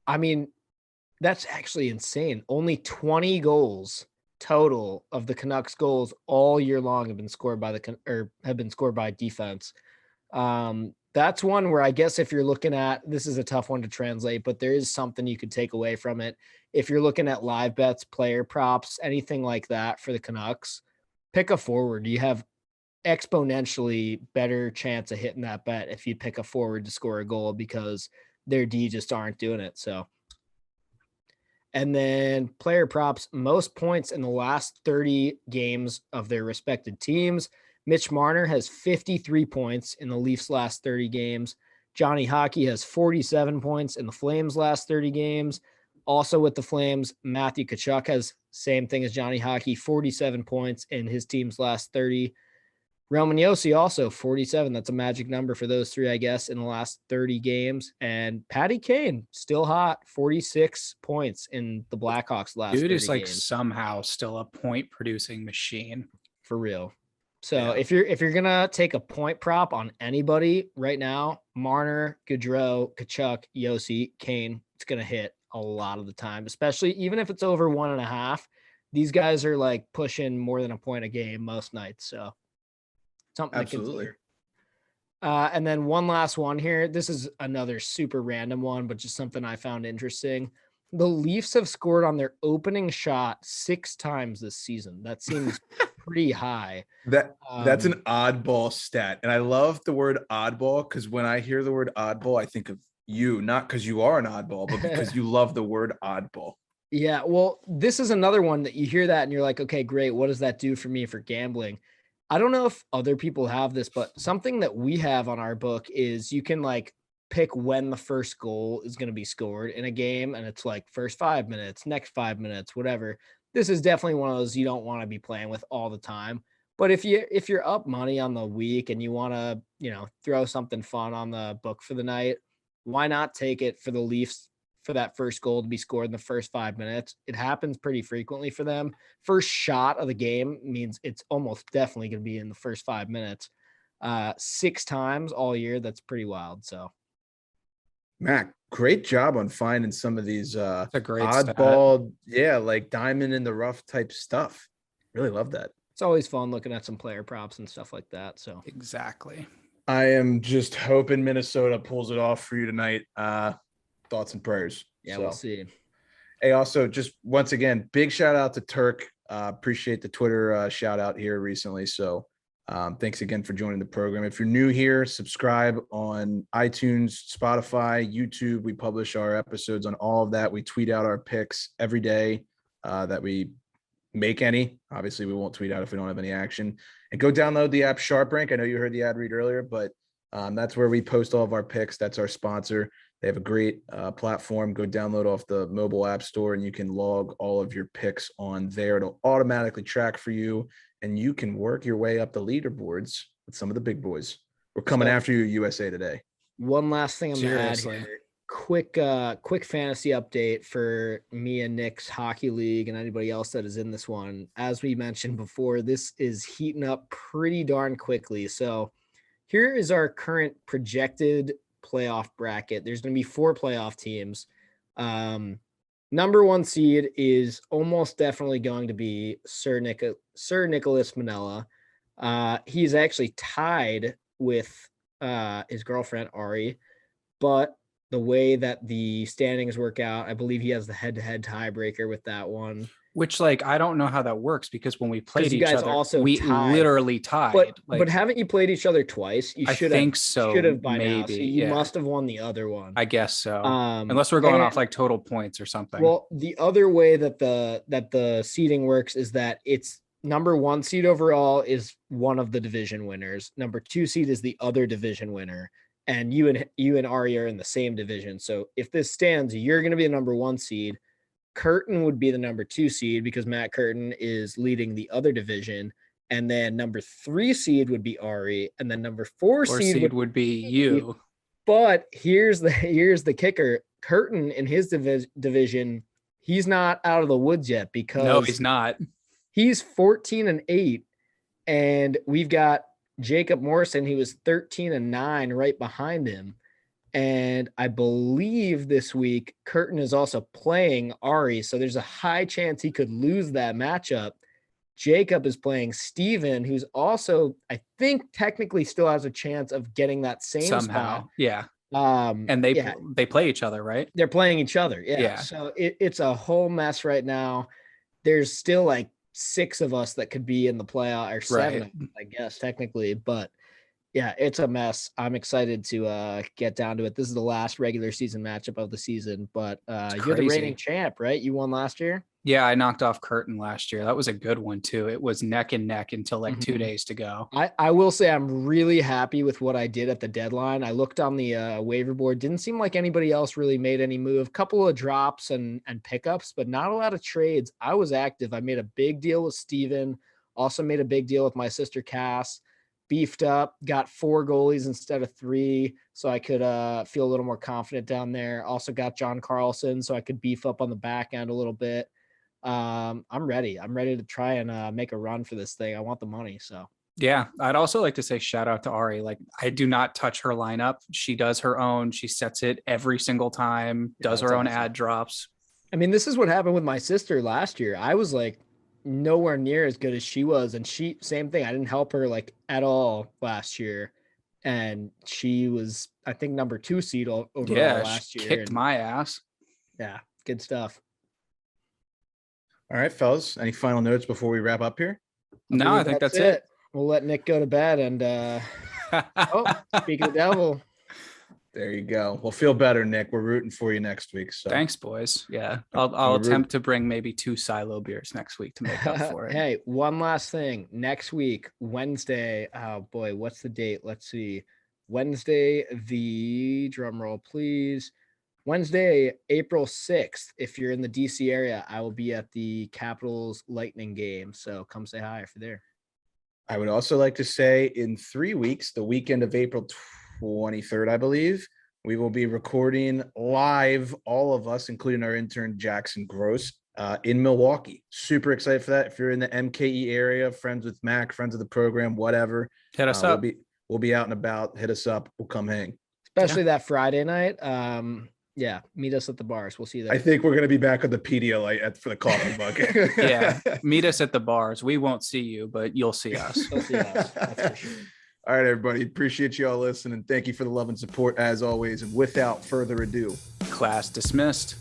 I mean, that's actually insane. Only 20 goals total of the Canucks goals all year long have been scored by defense. That's one where I guess if you're looking at, this is a tough one to translate, but there is something you could take away from it. If you're looking at live bets, player props, anything like that for the Canucks, pick a forward. You have exponentially better chance of hitting that bet if you pick a forward to score a goal because their D just aren't doing it. So, and then player props, most points in the last 30 games of their respected teams. Mitch Marner has 53 points in the Leafs' last 30 games. Johnny Hockey has 47 points in the Flames' last 30 games. Also with the Flames, Matthew Tkachuk has same thing as Johnny Hockey, 47 points in his team's last 30. Roman Josi also 47. That's a magic number for those 3, I guess, in the last 30 games. And Patty Kane still hot, 46 points in the Blackhawks last 30 Dude is like games. somehow still a point producing machine. For real. So if you're gonna take a point prop on anybody right now, Marner, Gaudreau, Tkachuk, Josi, Kane, it's gonna hit a lot of the time, especially even if it's over 1.5. These guys are like pushing more than a point a game most nights. So something Absolutely. to consider. And then one last one here. This is another super random one, but just something I found interesting. The Leafs have scored on their opening shot 6 times this season. That seems pretty high. That's an oddball stat. And I love the word oddball because when I hear the word oddball, I think of you, not because you are an oddball, but because you love the word oddball. Yeah, well, this is another one that you hear that and you're like, okay, great. What does that do for me for gambling? I don't know if other people have this, but something that we have on our book is you can like pick when the first goal is going to be scored in a game. And it's like first 5 minutes, next 5 minutes, whatever. This is definitely one of those you don't want to be playing with all the time. But if you're up money on the week and you want to, throw something fun on the book for the night, why not take it for the Leafs for that first goal to be scored in the first 5 minutes? It happens pretty frequently for them. First shot of the game means it's almost definitely going to be in the first 5 minutes. 6 times all year. That's pretty wild. So, Mac, great job on finding some of these a great oddball, like diamond in the rough type stuff. Really love that. It's always fun looking at some player props and stuff like that. So exactly. I am just hoping Minnesota pulls it off for you tonight. Thoughts and prayers. Yeah, we'll see. Hey, also just once again, big shout out to Turk. Appreciate the Twitter shout out here recently. So Thanks again for joining the program. If you're new here, subscribe on iTunes, Spotify, YouTube. We publish our episodes on all of that. We tweet out our picks every day that we make any. Obviously, we won't tweet out if we don't have any action. And go download the app SharpRank. I know you heard the ad read earlier, but that's where we post all of our picks. That's our sponsor. They have a great platform. Go download off the mobile app store, and you can log all of your picks on there. It'll automatically track for you, and you can work your way up the leaderboards with some of the big boys. We're coming after you, USA Today. One last thing I'm going to add Seriously. here. Quick fantasy update for me and Nick's hockey league and anybody else that is in this one. As we mentioned before, this is heating up pretty darn quickly. So here is our current projected playoff bracket. There's going to be 4 playoff teams. Number 1 seed is almost definitely going to be Sir Nicholas Manella. He's actually tied with his girlfriend Ari, but the way that the standings work out, I believe he has the head-to-head tiebreaker with that one. Which, like, I don't know how that works because when we played you each guys other, also we tied. literally tied. But haven't you played each other twice? You I should think so. Should have by maybe. now. So you Yeah. must have won the other one. I guess so. Unless we're going off like total points or something. Well, the other way that the seeding works is that it's number 1 seed overall is one of the division winners. Number 2 seed is the other division winner. And you and Ari are in the same division. So if this stands, you're going to be the number 1 seed. Curtin would be the number 2 seed because Matt Curtin is leading the other division. And then number 3 seed would be Ari. And then number 4 seed would be you. But here's the kicker. Curtin in his division, he's not out of the woods yet because No, he's not. he's 14-8. And we've got Jacob Morrison, he was 13-9 right behind him. And I believe this week Curtin is also playing Ari. So there's a high chance he could lose that matchup. Jacob is playing Steven, who's also, I think, technically still has a chance of getting that same Somehow. spot. Yeah. And yeah, they play each other, right? they're playing each other. Yeah. Yeah. So it's a whole mess right now. There's still like 6 of us that could be in the playoff, or 7, Right. I guess, technically. But yeah, it's a mess. I'm excited to get down to it. This is the last regular season matchup of the season, but you're the crazy. reigning champ, right? You won last year. Yeah, I knocked off Curtin last year. That was a good one too. It was neck and neck until like 2 days to go. I will say I'm really happy with what I did at the deadline. I looked on the waiver board. Didn't seem like anybody else really made any move. Couple of drops and pickups, but not a lot of trades. I was active. I made a big deal with Steven. Also made a big deal with my sister Cass. Beefed up, got 4 goalies instead of 3, so I could feel a little more confident down there. Also got John Carlson, so I could beef up on the back end a little bit. I'm ready. I'm ready to try and make a run for this thing. I want the money. So Yeah, I'd also like to say shout out to Ari. Like, I do not touch her lineup. She does her own. She sets it every single time, does her own ad drops. I mean, this is what happened with my sister last year. I was like nowhere near as good as she was. And she, same thing. I didn't help her like at all last year. And she was, I think, number 2 seed overall last she year. kicked my ass. Yeah, good stuff. All right, fellas. Any final notes before we wrap up here? No, I think that's it. We'll let Nick go to bed. And speak of the devil. There you go. Well, feel better, Nick. We're rooting for you next week. So Thanks, boys. Yeah, I'll attempt to bring maybe 2 silo beers next week to make up for it. Hey, one last thing. Next week, Wednesday. Oh boy, what's the date? Let's see. Wednesday, the drum roll, please. Wednesday, April 6th. If you're in the DC area, I will be at the Capitals Lightning game. So come say hi if you're there. I would also like to say in 3 weeks, the weekend of April 23rd, I believe, we will be recording live, all of us, including our intern Jackson Gross, in Milwaukee. Super excited for that. If you're in the MKE area, friends with Mac, friends of the program, whatever, Hit us up. We'll be out and about. Hit us up. We'll come hang. Especially that Friday night. Yeah, meet us at the bars. We'll see you there. I think we're going to be back on the Pedialyte for the coffee bucket. Yeah, meet us at the bars. We won't see you, but you'll see us. You'll see us. That's for sure. All right, everybody. Appreciate you all listening. Thank you for the love and support as always. And without further ado, Class dismissed.